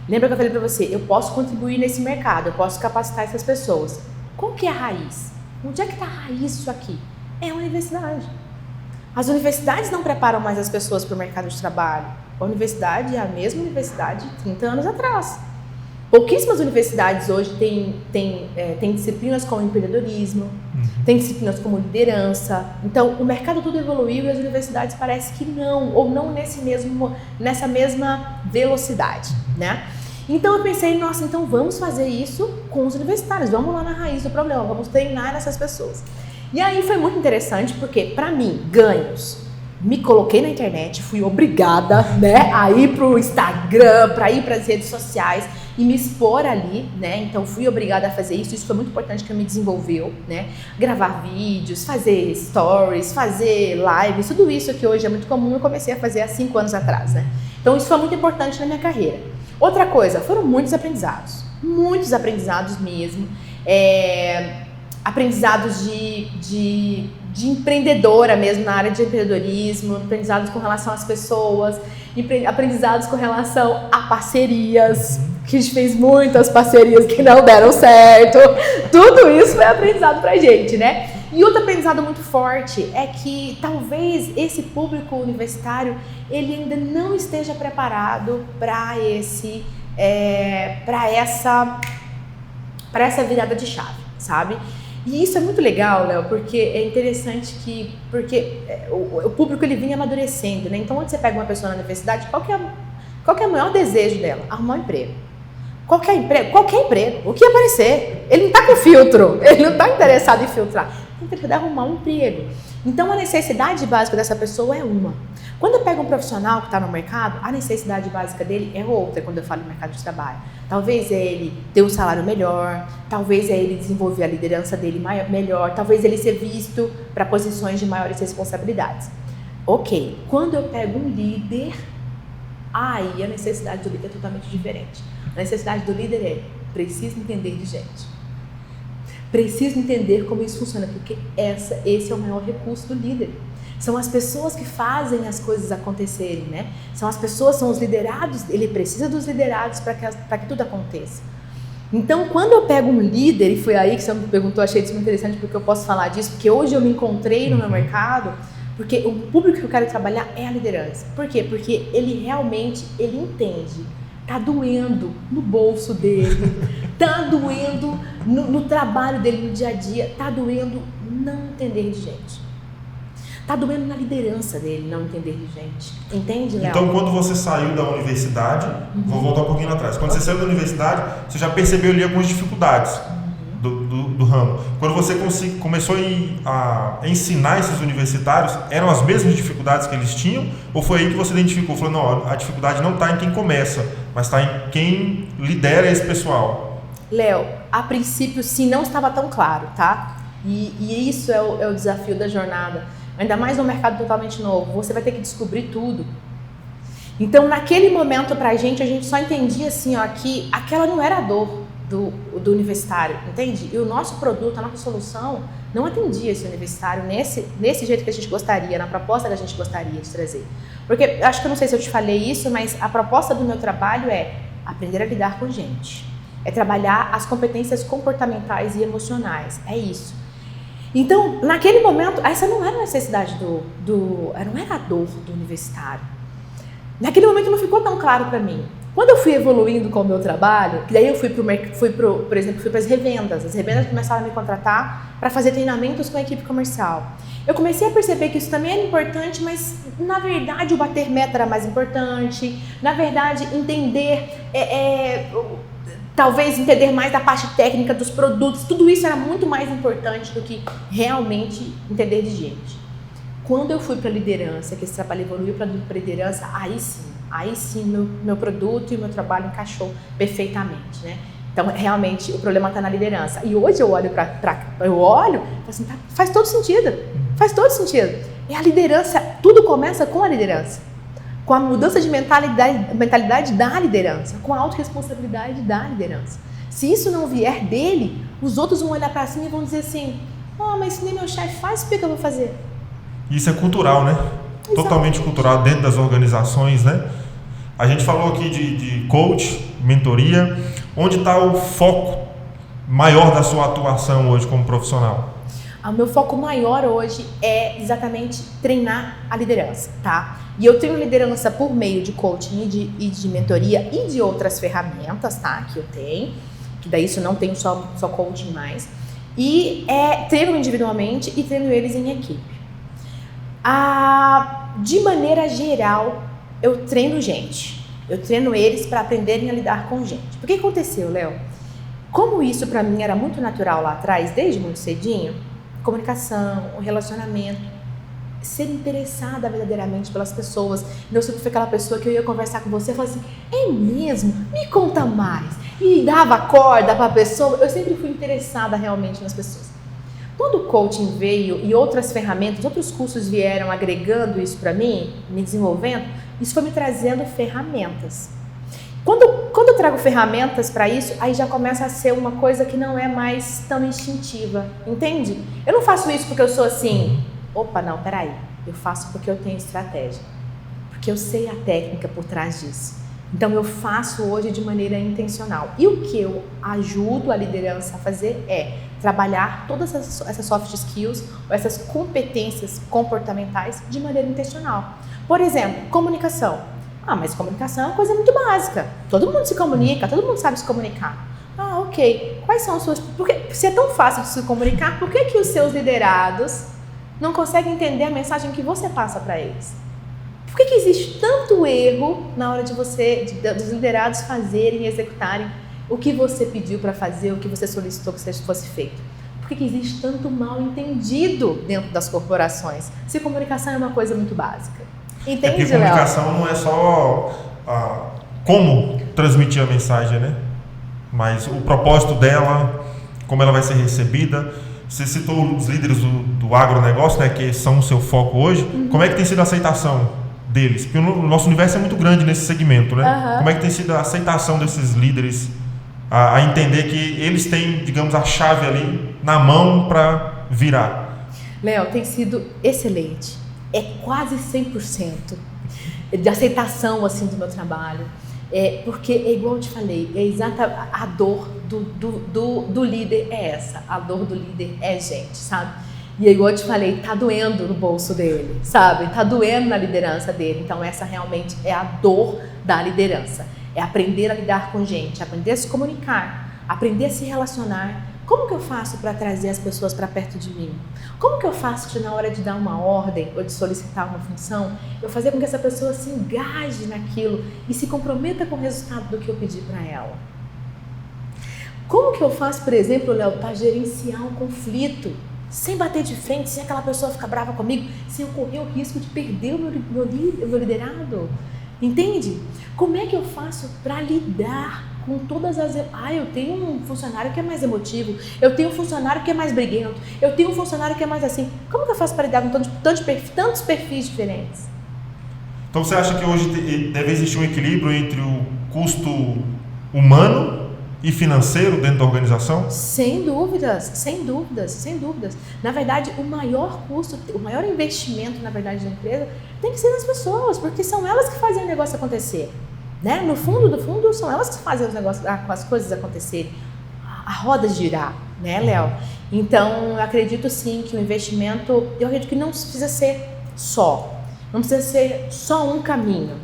Lembra que eu falei para você? Eu posso contribuir nesse mercado, eu posso capacitar essas pessoas. Qual que é a raiz? Onde é que está a raiz disso aqui? É a universidade. As universidades não preparam mais as pessoas para o mercado de trabalho. A universidade é a mesma universidade de 30 anos atrás. Pouquíssimas universidades hoje têm disciplinas como empreendedorismo, tem disciplinas como liderança. Então, o mercado tudo evoluiu e as universidades parece que não, ou não nessa mesma velocidade, né? Então, eu pensei, nossa, então vamos fazer isso com os universitários, vamos lá na raiz do problema, vamos treinar essas pessoas. E aí foi muito interessante, porque, para mim, ganhos. Me coloquei na internet, fui obrigada, né, a ir para o Instagram, para ir para as redes sociais e me expor ali, né? Então fui obrigada a fazer isso. Isso foi muito importante, que me desenvolveu, né? Gravar vídeos, fazer stories, fazer lives, tudo isso que hoje é muito comum, eu comecei a fazer há 5 anos atrás, né? Então isso foi muito importante na minha carreira. Outra coisa, foram muitos aprendizados mesmo. Aprendizados de empreendedora mesmo, na área de empreendedorismo, aprendizados com relação às pessoas, aprendizados com relação a parcerias, que a gente fez muitas parcerias que não deram certo. Tudo isso foi aprendizado pra gente, né? E outro aprendizado muito forte é que talvez esse público universitário, ele ainda não esteja preparado para essa virada de chave, sabe? E isso é muito legal, Léo, porque é interessante porque o público ele vinha amadurecendo, né? Então, onde você pega uma pessoa na universidade, qual que é o maior desejo dela? Arrumar um emprego. Qualquer emprego, o que aparecer. Ele não está com filtro, ele não está interessado em filtrar. Ele precisa arrumar um emprego. Então, a necessidade básica dessa pessoa é uma. Quando eu pego um profissional que está no mercado, a necessidade básica dele é outra, quando eu falo em mercado de trabalho. Talvez é ele ter um salário melhor, talvez é ele desenvolver a liderança dele melhor, talvez ele ser visto para posições de maiores responsabilidades. Ok, quando eu pego um líder, aí a necessidade do líder é totalmente diferente. A necessidade do líder é, preciso entender de gente. Preciso entender como isso funciona, porque esse é o maior recurso do líder. São as pessoas que fazem as coisas acontecerem, né? São os liderados, ele precisa dos liderados para que tudo aconteça. Então, quando eu pego um líder, e foi aí que você me perguntou, achei isso muito interessante, porque eu posso falar disso, porque hoje eu me encontrei no meu mercado, porque o público que eu quero trabalhar é a liderança. Por quê? Porque ele realmente, ele entende. Tá doendo no bolso dele, tá doendo no trabalho dele, no dia a dia, tá doendo não entender de gente. Tá doendo na liderança dele não entender de gente. Entende, Léo? Então, quando você saiu da universidade, vou voltar um pouquinho atrás. Quando você saiu da universidade, você já percebeu ali algumas dificuldades do ramo. Quando você começou a ensinar esses universitários, eram as mesmas dificuldades que eles tinham? Ou foi aí que você identificou? Falou, não, a dificuldade não está em quem começa, mas está em quem lidera esse pessoal. Léo, a princípio, sim, não estava tão claro, tá? E isso é o desafio da jornada. Ainda mais num mercado totalmente novo, você vai ter que descobrir tudo. Então, naquele momento, pra gente, a gente só entendia assim, ó, que aquela não era a dor do universitário, entende? E o nosso produto, a nossa solução, não atendia esse universitário nesse jeito que a gente gostaria, na proposta que a gente gostaria de trazer. Porque, acho que eu não sei se eu te falei isso, mas a proposta do meu trabalho é aprender a lidar com gente. É trabalhar as competências comportamentais e emocionais, é isso. Então, naquele momento, essa não era a necessidade não era a dor do universitário. Naquele momento não ficou tão claro para mim. Quando eu fui evoluindo com o meu trabalho, que daí eu por exemplo, fui para as revendas começaram a me contratar para fazer treinamentos com a equipe comercial. Eu comecei a perceber que isso também era importante, mas na verdade o bater meta era mais importante, na verdade entender talvez entender mais da parte técnica dos produtos, tudo isso era muito mais importante do que realmente entender de gente. Quando eu fui para a liderança, que esse trabalho evoluiu para liderança, aí sim meu produto e o meu trabalho encaixou perfeitamente, né? Então, realmente, o problema está na liderança. E hoje eu olho e falo assim, faz todo sentido, É a liderança, tudo começa com a liderança. Com a mudança de mentalidade da liderança, com a autorresponsabilidade da liderança. Se isso não vier dele, os outros vão olhar para cima e vão dizer assim, mas se nem meu chefe faz, por que eu vou fazer? Isso é cultural, né? Exatamente. Totalmente cultural dentro das organizações, né? A gente falou aqui de coach, mentoria. Onde está o foco maior da sua atuação hoje como profissional? O meu foco maior hoje é exatamente treinar a liderança, tá? E eu treino liderança por meio de coaching e de mentoria e de outras ferramentas, tá? Que eu tenho, que daí isso não tenho só coaching mais. E treino individualmente e treino eles em equipe. De maneira geral, eu treino gente. Eu treino eles para aprenderem a lidar com gente. O que aconteceu, Léo? Como isso para mim era muito natural lá atrás, desde muito cedinho, comunicação, o relacionamento, ser interessada verdadeiramente pelas pessoas. Eu sempre fui aquela pessoa que eu ia conversar com você e falava assim, é mesmo? Me conta mais. E dava corda para a pessoa. Eu sempre fui interessada realmente nas pessoas. Quando o coaching veio e outras ferramentas, outros cursos vieram agregando isso para mim, me desenvolvendo, isso foi me trazendo ferramentas. Quando eu trago ferramentas para isso, aí já começa a ser uma coisa que não é mais tão instintiva, entende? Eu não faço isso porque eu sou assim, opa, não, peraí, eu faço porque eu tenho estratégia, porque eu sei a técnica por trás disso. Então eu faço hoje de maneira intencional. E o que eu ajudo a liderança a fazer é trabalhar todas essas soft skills, ou essas competências comportamentais de maneira intencional. Por exemplo, comunicação. Mas comunicação é uma coisa muito básica. Todo mundo se comunica, todo mundo sabe se comunicar. Ok. Quais são as suas... Porque se é tão fácil de se comunicar, por que os seus liderados não conseguem entender a mensagem que você passa para eles? Por que existe tanto erro na hora dos liderados fazerem e executarem o que você pediu para fazer, o que você solicitou que fosse feito? Por que existe tanto mal entendido dentro das corporações? Se comunicação é uma coisa muito básica. Entende, porque comunicação não é só como transmitir a mensagem, né? Mas o propósito dela, como ela vai ser recebida. Você citou os líderes do agronegócio, né, que são o seu foco hoje. Como é que tem sido a aceitação deles? Porque o nosso universo é muito grande nesse segmento, né? Como é que tem sido a aceitação desses líderes a entender que eles têm, digamos, a chave ali na mão para virar? Léo, tem sido excelente. É quase 100% de aceitação assim, do meu trabalho. Porque é igual eu te falei, é exata a dor do líder é essa. A dor do líder é gente, sabe? E é igual eu te falei, tá doendo no bolso dele, sabe? Tá doendo na liderança dele. Então essa realmente é a dor da liderança. É aprender a lidar com gente, aprender a se comunicar, aprender a se relacionar. Como que eu faço para trazer as pessoas para perto de mim? Como que eu faço que na hora de dar uma ordem ou de solicitar uma função, eu fazer com que essa pessoa se engaje naquilo e se comprometa com o resultado do que eu pedi para ela? Como que eu faço, por exemplo, Léo, para gerenciar um conflito sem bater de frente, sem aquela pessoa ficar brava comigo, sem eu correr o risco de perder o meu liderado? Entende? Como é que eu faço para lidar com todas as... eu tenho um funcionário que é mais emotivo, eu tenho um funcionário que é mais briguento, eu tenho um funcionário que é mais assim. Como que eu faço para lidar com tantos perfis diferentes? Então você acha que hoje deve existir um equilíbrio entre o custo humano e financeiro dentro da organização? Sem dúvidas, sem dúvidas, sem dúvidas. Na verdade, o maior custo, o maior investimento, na verdade, da empresa tem que ser nas pessoas, porque são elas que fazem o negócio acontecer. Né? No fundo do fundo, são elas que fazem os negócios, as coisas acontecerem, a roda girar, né, Léo? Então, eu acredito sim que o investimento, eu acredito que não precisa ser não precisa ser só um caminho.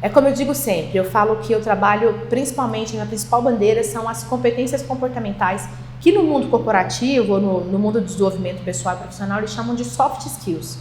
É como eu digo sempre, eu falo que eu trabalho principalmente, minha principal bandeira são as competências comportamentais, que no mundo corporativo, no mundo do desenvolvimento pessoal e profissional, eles chamam de soft skills.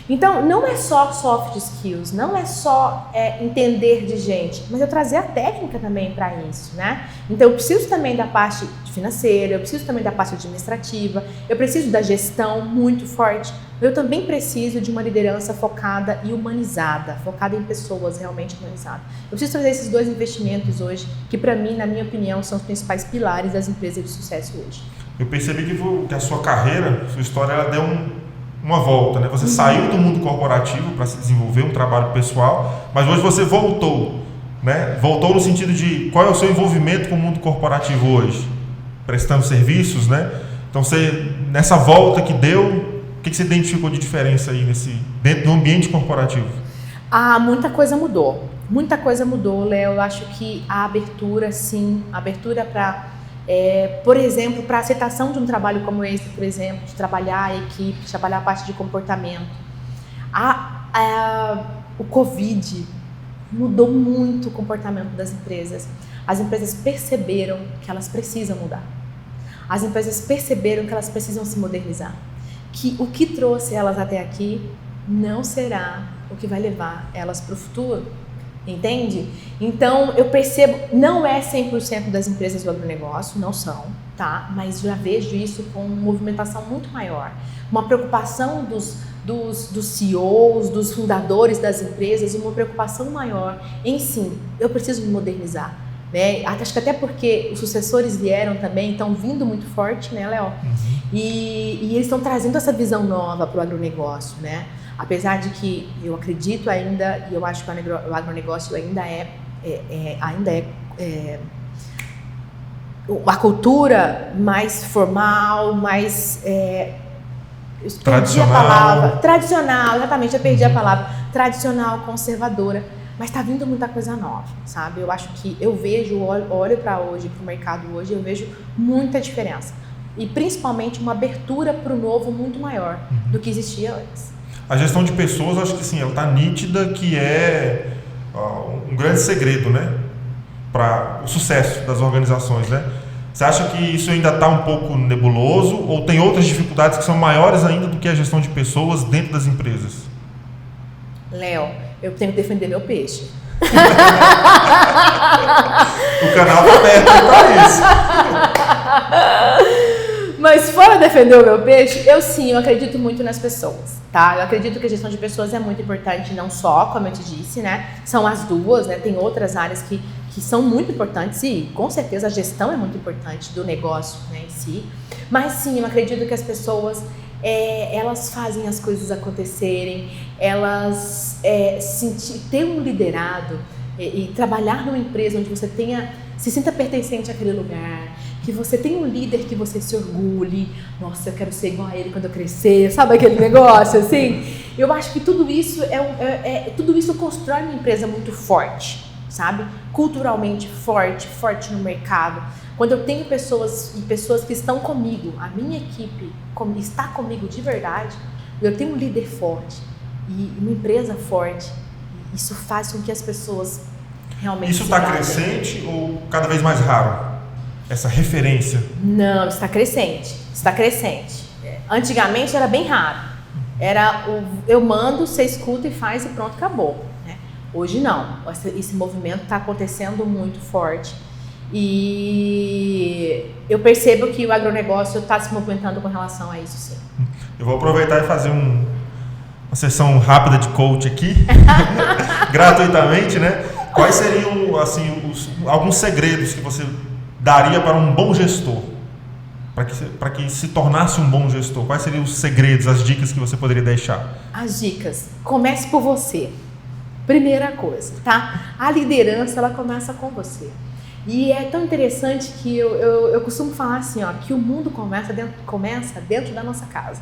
Então, não é só soft skills, não é só entender de gente, mas eu trazer a técnica também para isso, né? Então, eu preciso também da parte financeira, eu preciso também da parte administrativa, eu preciso da gestão muito forte, eu também preciso de uma liderança focada e humanizada, focada em pessoas realmente humanizadas. Eu preciso trazer esses dois investimentos hoje, que para mim, na minha opinião, são os principais pilares das empresas de sucesso hoje. Eu percebi que a sua carreira, sua história, ela deu uma volta, né? Você saiu do mundo corporativo para se desenvolver, um trabalho pessoal, mas hoje você voltou, né? Voltou no sentido de qual é o seu envolvimento com o mundo corporativo hoje? Prestando serviços, né? Então, nessa volta que deu, o que você identificou de diferença aí dentro do ambiente corporativo? Muita coisa mudou. Muita coisa mudou, Léo. Eu acho que a abertura, sim, a abertura para Por exemplo, para a aceitação de um trabalho como esse, por exemplo, de trabalhar a equipe, de trabalhar a parte de comportamento. O Covid mudou muito o comportamento das empresas. As empresas perceberam que elas precisam mudar. As empresas perceberam que elas precisam se modernizar. Que o que trouxe elas até aqui não será o que vai levar elas para o futuro. Entende? Então, eu percebo, não é 100% das empresas do agronegócio, não são, tá? Mas já vejo isso com uma movimentação muito maior. Uma preocupação dos CEOs, dos fundadores das empresas, uma preocupação maior em sim, eu preciso me modernizar. Né? Acho que até porque os sucessores vieram também, estão vindo muito forte, né, Léo? E eles estão trazendo essa visão nova para o agronegócio, né? Apesar de que eu acredito ainda, e eu acho que o agronegócio ainda é a cultura mais formal, mais... tradicional. Tradicional, exatamente, eu perdi a palavra. Tradicional, conservadora. Mas está vindo muita coisa nova, sabe? Eu acho que eu olho para hoje, para o mercado hoje, eu vejo muita diferença. E principalmente uma abertura para o novo muito maior do que existia antes. A gestão de pessoas, acho que sim, ela está nítida que é um grande segredo, né? Para o sucesso das organizações, né? Você acha que isso ainda está um pouco nebuloso ou tem outras dificuldades que são maiores ainda do que a gestão de pessoas dentro das empresas? Léo, eu tenho que defender meu peixe. O canal está aberto para isso. Mas fora defender o meu peixe, eu acredito muito nas pessoas, tá? Eu acredito que a gestão de pessoas é muito importante, não só, como eu te disse, né? São as duas, né? Tem outras áreas que são muito importantes e, com certeza, a gestão é muito importante do negócio, né, em si. Mas, sim, eu acredito que as pessoas, elas fazem as coisas acontecerem, elas ter um liderado e trabalhar numa empresa onde você se sinta pertencente àquele lugar, que você tem um líder que você se orgulhe, nossa, eu quero ser igual a ele quando eu crescer, sabe aquele negócio assim? Eu acho que tudo isso tudo isso constrói uma empresa muito forte, sabe? Culturalmente forte no mercado. Quando eu tenho pessoas que estão comigo, a minha equipe está comigo de verdade, eu tenho um líder forte e uma empresa forte, isso faz com que as pessoas realmente... Isso está crescente ou cada vez mais raro? Essa referência? Não, está crescente. Antigamente era bem raro. Eu mando, você escuta e faz e pronto, acabou. Né? Hoje não. Esse movimento está acontecendo muito forte. E eu percebo que o agronegócio está se movimentando com relação a isso, sim. Eu vou aproveitar e fazer uma sessão rápida de coach aqui, gratuitamente, né? Quais seriam, assim, alguns segredos que você daria para um bom gestor? Para que se tornasse um bom gestor? Quais seriam os segredos, as dicas que você poderia deixar? As dicas. Comece por você. Primeira coisa, tá? A liderança, ela começa com você. E é tão interessante que eu costumo falar assim, ó, que o mundo começa dentro da nossa casa.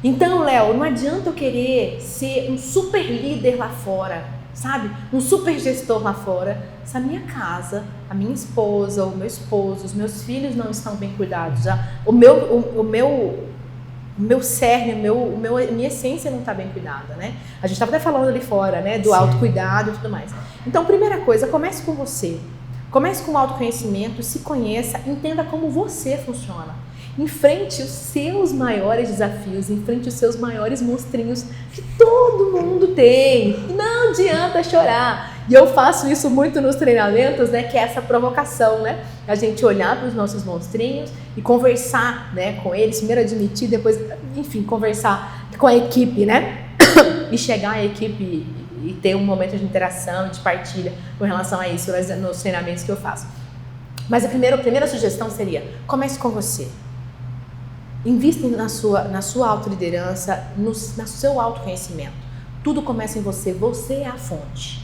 Então, Léo, não adianta eu querer ser um super líder lá fora, sabe? Um super gestor lá fora, se a minha casa, a minha esposa, o meu esposo, os meus filhos não estão bem cuidados, o meu cerne, minha essência não está bem cuidada, né? A gente estava até falando ali fora, né? Do autocuidado e tudo mais. Então, primeira coisa, comece com você. Comece com o autoconhecimento, se conheça, entenda como você funciona. Enfrente os seus maiores desafios, enfrente os seus maiores monstrinhos que todo mundo tem. Não adianta chorar. E eu faço isso muito nos treinamentos, né? Que é essa provocação, né? A gente olhar para os nossos monstrinhos e conversar, né, com eles, primeiro admitir, depois, enfim, conversar com a equipe, né? E chegar à equipe e ter um momento de interação, de partilha com relação a isso nos treinamentos que eu faço. Mas a primeira sugestão seria, comece com você. Invista na sua autoliderança, no seu autoconhecimento. Tudo começa em você. Você é a fonte.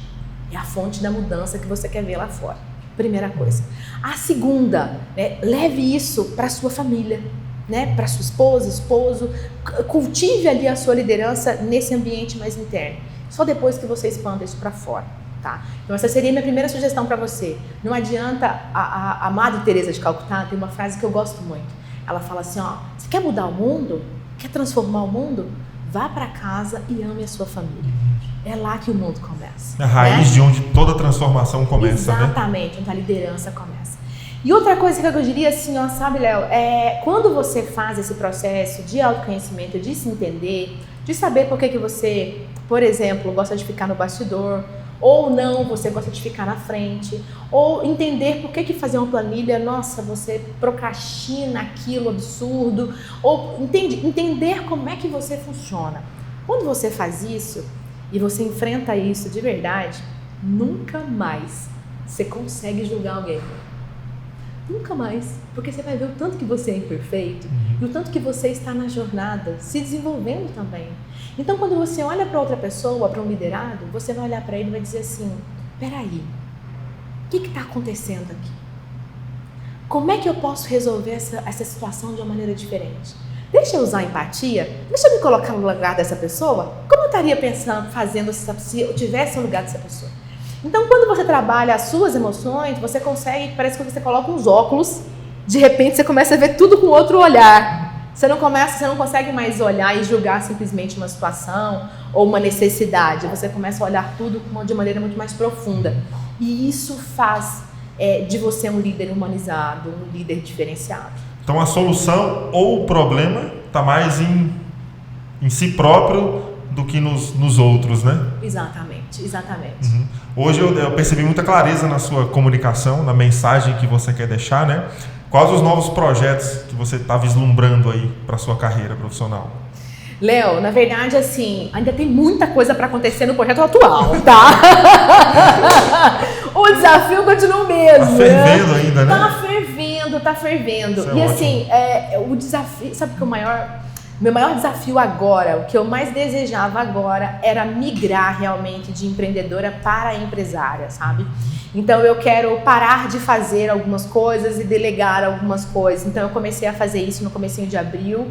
É a fonte da mudança que você quer ver lá fora. Primeira coisa. A segunda, né, leve isso para a sua família, né, para sua esposa, esposo. Cultive ali a sua liderança nesse ambiente mais interno. Só depois que você expanda isso para fora. Calcutá. Então essa seria a minha primeira sugestão para você. Não adianta, a Madre Teresa de Calcutá tem uma frase que eu gosto muito. Ela fala assim, ó, você quer mudar o mundo? Quer transformar o mundo? Vá para casa e ame a sua família. É lá que o mundo começa. A raiz, né? De onde toda transformação começa, exatamente, né? Onde a liderança começa. E outra coisa que eu diria assim, ó, sabe, Léo, quando você faz esse processo de autoconhecimento, de se entender, de saber por que você, por exemplo, gosta de ficar no bastidor, ou não, você gosta de ficar na frente, ou entender por que fazer uma planilha, nossa, você procrastina aquilo absurdo, ou entender como é que você funciona. Quando você faz isso e você enfrenta isso de verdade, nunca mais você consegue julgar alguém. Nunca mais, porque você vai ver o tanto que você é imperfeito e o tanto que você está na jornada, se desenvolvendo também. Então, quando você olha para outra pessoa, para um liderado, você vai olhar para ele e vai dizer assim, peraí, o que está acontecendo aqui? Como é que eu posso resolver essa situação de uma maneira diferente? Deixa eu usar empatia, deixa eu me colocar no lugar dessa pessoa. Como eu estaria pensando, fazendo se eu tivesse no lugar dessa pessoa? Então, quando você trabalha as suas emoções, você consegue, parece que você coloca uns óculos, de repente você começa a ver tudo com outro olhar. Você não consegue mais olhar e julgar simplesmente uma situação ou uma necessidade. Você começa a olhar tudo de maneira muito mais profunda. E isso faz de você um líder humanizado, um líder diferenciado. Então, a solução ou o problema está mais em si próprio do que nos outros, né? Exatamente. Uhum. Hoje eu percebi muita clareza na sua comunicação, na mensagem que você quer deixar, né? Quais os novos projetos que você está vislumbrando aí para a sua carreira profissional? Léo, na verdade, assim, ainda tem muita coisa para acontecer no projeto atual, tá? O desafio continua o mesmo. Tá fervendo ainda, né? Tá fervendo. Isso é e ótimo. Assim, o desafio, sabe que meu maior desafio agora, o que eu mais desejava agora, era migrar realmente de empreendedora para empresária, sabe? Então eu quero parar de fazer algumas coisas e delegar algumas coisas. Então eu comecei a fazer isso no comecinho de abril.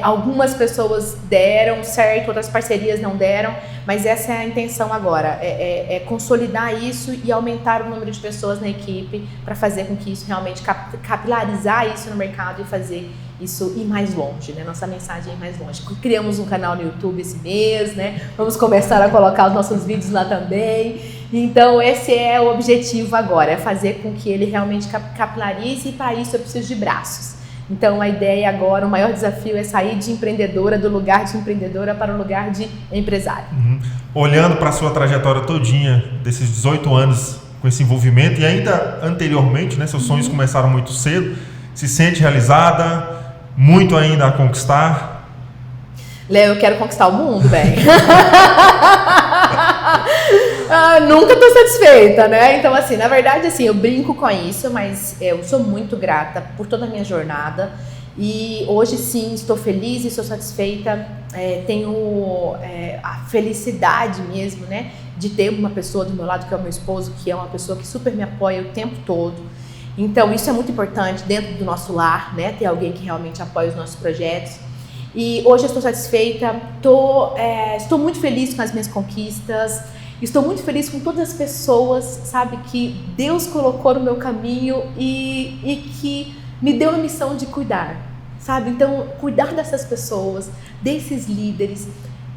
Algumas pessoas deram certo, outras parcerias não deram, mas essa é a intenção agora, é consolidar isso e aumentar o número de pessoas na equipe para fazer com que isso realmente capilarizar isso no mercado e fazer isso ir mais longe, né? Nossa mensagem ir mais longe. Criamos um canal no YouTube esse mês, né? Vamos começar a colocar os nossos vídeos lá também. Então esse é o objetivo agora, é fazer com que ele realmente capilarize e para isso eu preciso de braços. Então a ideia agora, o maior desafio é sair de empreendedora, do lugar de empreendedora para o lugar de empresária. Uhum. Olhando para a sua trajetória todinha, desses 18 anos com esse envolvimento e ainda anteriormente, né, seus sonhos começaram muito cedo, se sente realizada, muito ainda a conquistar? Léo, eu quero conquistar o mundo, velho. Nunca tô satisfeita, né? Então, assim, na verdade, assim, eu brinco com isso, mas eu sou muito grata por toda a minha jornada. E hoje, sim, estou feliz e estou satisfeita. Tenho a felicidade mesmo, né? De ter uma pessoa do meu lado, que é o meu esposo, que é uma pessoa que super me apoia o tempo todo. Então, isso é muito importante dentro do nosso lar, né? Ter alguém que realmente apoia os nossos projetos. E hoje eu estou satisfeita, estou muito feliz com as minhas conquistas, estou muito feliz com todas as pessoas, sabe, que Deus colocou no meu caminho e que me deu a missão de cuidar, sabe? Então, cuidar dessas pessoas, desses líderes,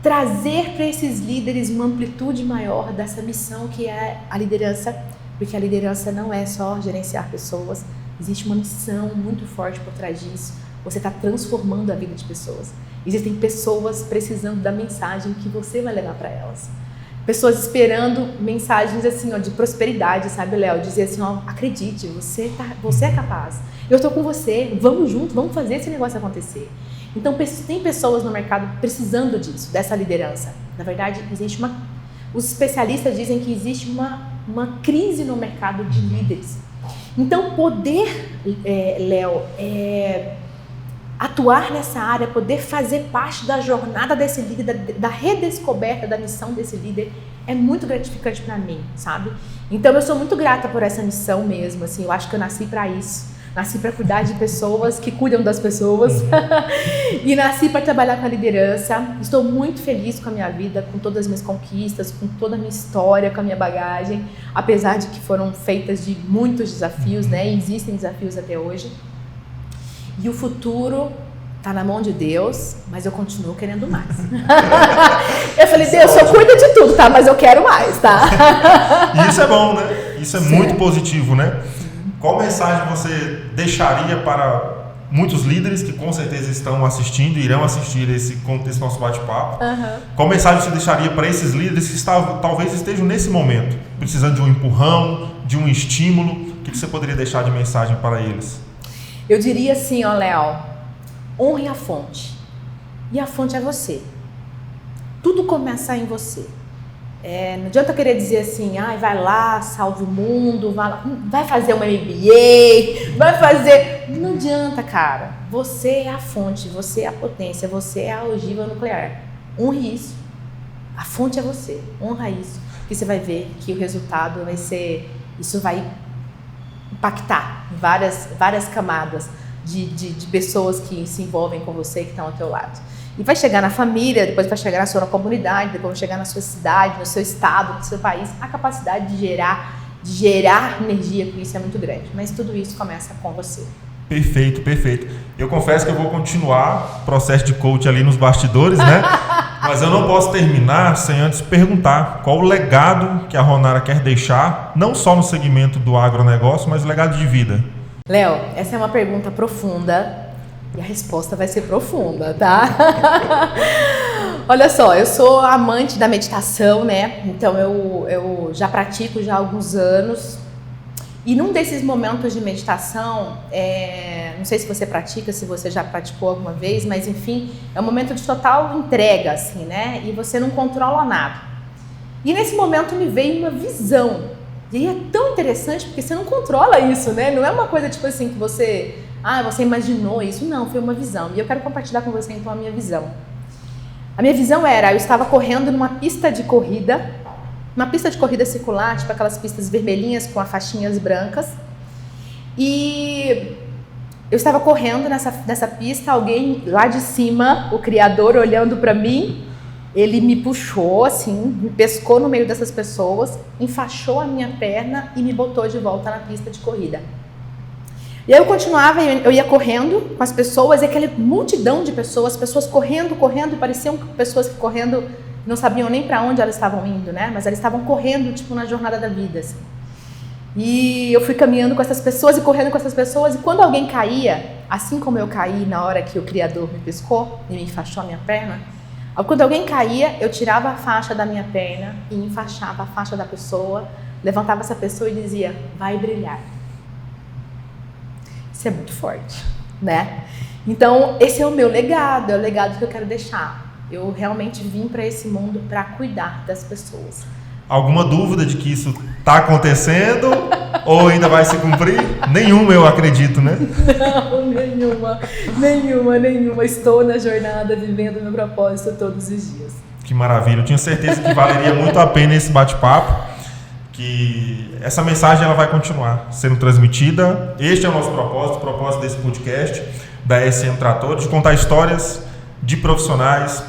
trazer para esses líderes uma amplitude maior dessa missão que é a liderança, porque a liderança não é só gerenciar pessoas, existe uma missão muito forte por trás disso. Você está transformando a vida de pessoas. Existem pessoas precisando da mensagem que você vai levar para elas. Pessoas esperando mensagens assim, ó, de prosperidade, sabe, Léo? Dizer assim, ó, acredite, você é capaz. Eu estou com você, vamos junto, vamos fazer esse negócio acontecer. Então, tem pessoas no mercado precisando disso, dessa liderança. Na verdade, existe os especialistas dizem que existe uma crise no mercado de líderes. Então, poder, Léo, atuar nessa área, poder fazer parte da jornada desse líder, da redescoberta da missão desse líder, é muito gratificante para mim, sabe? Então eu sou muito grata por essa missão mesmo, assim, eu acho que eu nasci para isso. Nasci para cuidar de pessoas que cuidam das pessoas. E nasci para trabalhar com a liderança. Estou muito feliz com a minha vida, com todas as minhas conquistas, com toda a minha história, com a minha bagagem. Apesar de que foram feitas de muitos desafios, né? E existem desafios até hoje. E o futuro tá na mão de Deus, mas eu continuo querendo mais. Eu falei, Deus, só cuida de tudo, tá? Mas eu quero mais, tá? E isso é bom, né? Isso é muito positivo, né? Qual mensagem você deixaria para muitos líderes que com certeza estão assistindo, irão assistir esse nosso bate-papo? Qual mensagem você deixaria para esses líderes que talvez estejam nesse momento, precisando de um empurrão, de um estímulo? O que você poderia deixar de mensagem para eles? Eu diria assim, ó, Léo, honre a fonte. E a fonte é você. Tudo começa em você. Não adianta querer dizer assim, vai lá, salve o mundo, vai fazer uma MBA, vai fazer... Não adianta, cara. Você é a fonte, você é a potência, você é a ogiva nuclear. Honre isso. A fonte é você. Honra isso. Que você vai ver que o resultado vai ser... Isso vai impactar várias camadas de pessoas que se envolvem com você, que estão ao teu lado. E vai chegar na família, depois vai chegar na sua comunidade, depois vai chegar na sua cidade, no seu estado, no seu país. A capacidade de gerar energia com isso é muito grande. Mas tudo isso começa com você. Perfeito, perfeito. Eu confesso que eu vou continuar o processo de coach ali nos bastidores, né? Mas eu não posso terminar sem antes perguntar qual o legado que a Ronara quer deixar, não só no segmento do agronegócio, mas o legado de vida. Léo, essa é uma pergunta profunda. E a resposta vai ser profunda, tá? Olha só, eu sou amante da meditação, né? Então eu já pratico já há alguns anos. E num desses momentos de meditação, não sei se você pratica, se você já praticou alguma vez, mas enfim, é um momento de total entrega, assim, né? E você não controla nada. E nesse momento me veio uma visão. E aí é tão interessante porque você não controla isso, né? Não é uma coisa tipo assim que você imaginou isso. Não, foi uma visão. E eu quero compartilhar com você então a minha visão. A minha visão era, eu estava correndo numa pista de corrida, uma pista de corrida circular, tipo aquelas pistas vermelhinhas com as faixinhas brancas. E eu estava correndo nessa pista, alguém lá de cima, o Criador, olhando para mim, ele me puxou assim, me pescou no meio dessas pessoas, enfaixou a minha perna e me botou de volta na pista de corrida. E aí eu continuava, eu ia correndo com as pessoas, e aquela multidão de pessoas correndo, pareciam pessoas que correndo não sabiam nem para onde elas estavam indo, né? Mas elas estavam correndo, tipo, na jornada da vida, assim. E eu fui caminhando com essas pessoas e correndo com essas pessoas, e quando alguém caía, assim como eu caí na hora que o Criador me pescou e me enfaixou a minha perna, quando alguém caía, eu tirava a faixa da minha perna e enfaixava a faixa da pessoa, levantava essa pessoa e dizia, vai brilhar. Isso é muito forte, né? Então, esse é o meu legado, é o legado que eu quero deixar. Eu realmente vim para esse mundo para cuidar das pessoas. Alguma dúvida de que isso está acontecendo ou ainda vai se cumprir? Nenhuma, eu acredito, né? Não, nenhuma. Estou na jornada, vivendo meu propósito todos os dias. Que maravilha. Eu tinha certeza que valeria muito a pena esse bate-papo, que essa mensagem ela vai continuar sendo transmitida. Este é o nosso propósito, o propósito desse podcast da SM Tratores, de contar histórias de profissionais,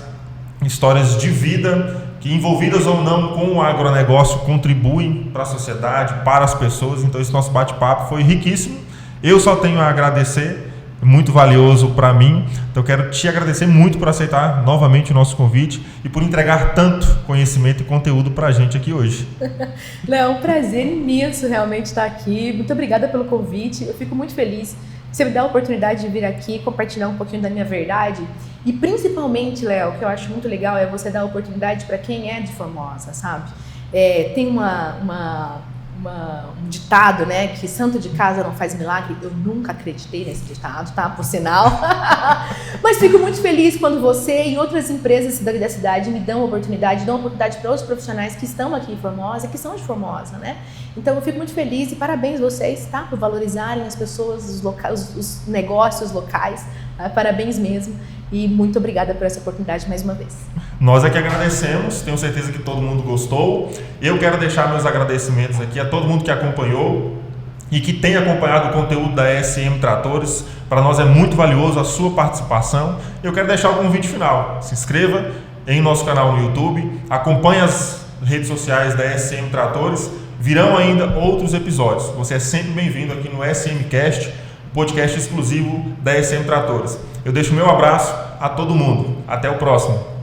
histórias de vida que, envolvidas ou não com o agronegócio, contribuem para a sociedade, para as pessoas. Então esse nosso bate-papo foi riquíssimo. Eu só tenho a agradecer, muito valioso para mim. Então eu quero te agradecer muito por aceitar novamente o nosso convite e por entregar tanto conhecimento e conteúdo para a gente aqui hoje. Léo, é um prazer imenso realmente estar aqui. Muito obrigada pelo convite. Eu fico muito feliz. Você me dá a oportunidade de vir aqui compartilhar um pouquinho da minha verdade. E principalmente, Léo, o que eu acho muito legal é você dar a oportunidade para quem é de Formosa, sabe? Tem um ditado, né, que santo de casa não faz milagre. Eu nunca acreditei nesse ditado, tá? Por sinal. Mas fico muito feliz quando você e outras empresas da cidade me dão oportunidade para outros profissionais que estão aqui em Formosa, que são de Formosa, né? Então eu fico muito feliz e parabéns vocês, tá? Por valorizarem as pessoas, os negócios locais. Parabéns mesmo. E muito obrigada por essa oportunidade mais uma vez. Nós é que agradecemos, tenho certeza que todo mundo gostou. Eu quero deixar meus agradecimentos aqui a todo mundo que acompanhou e que tem acompanhado o conteúdo da ESM Tratores. Para nós é muito valioso a sua participação. Eu quero deixar o convite final. Se inscreva em nosso canal no YouTube, acompanhe as redes sociais da ESM Tratores. Virão ainda outros episódios. Você é sempre bem-vindo aqui no ESMcast, podcast exclusivo da ESM Tratores. Eu deixo o meu abraço a todo mundo. Até o próximo.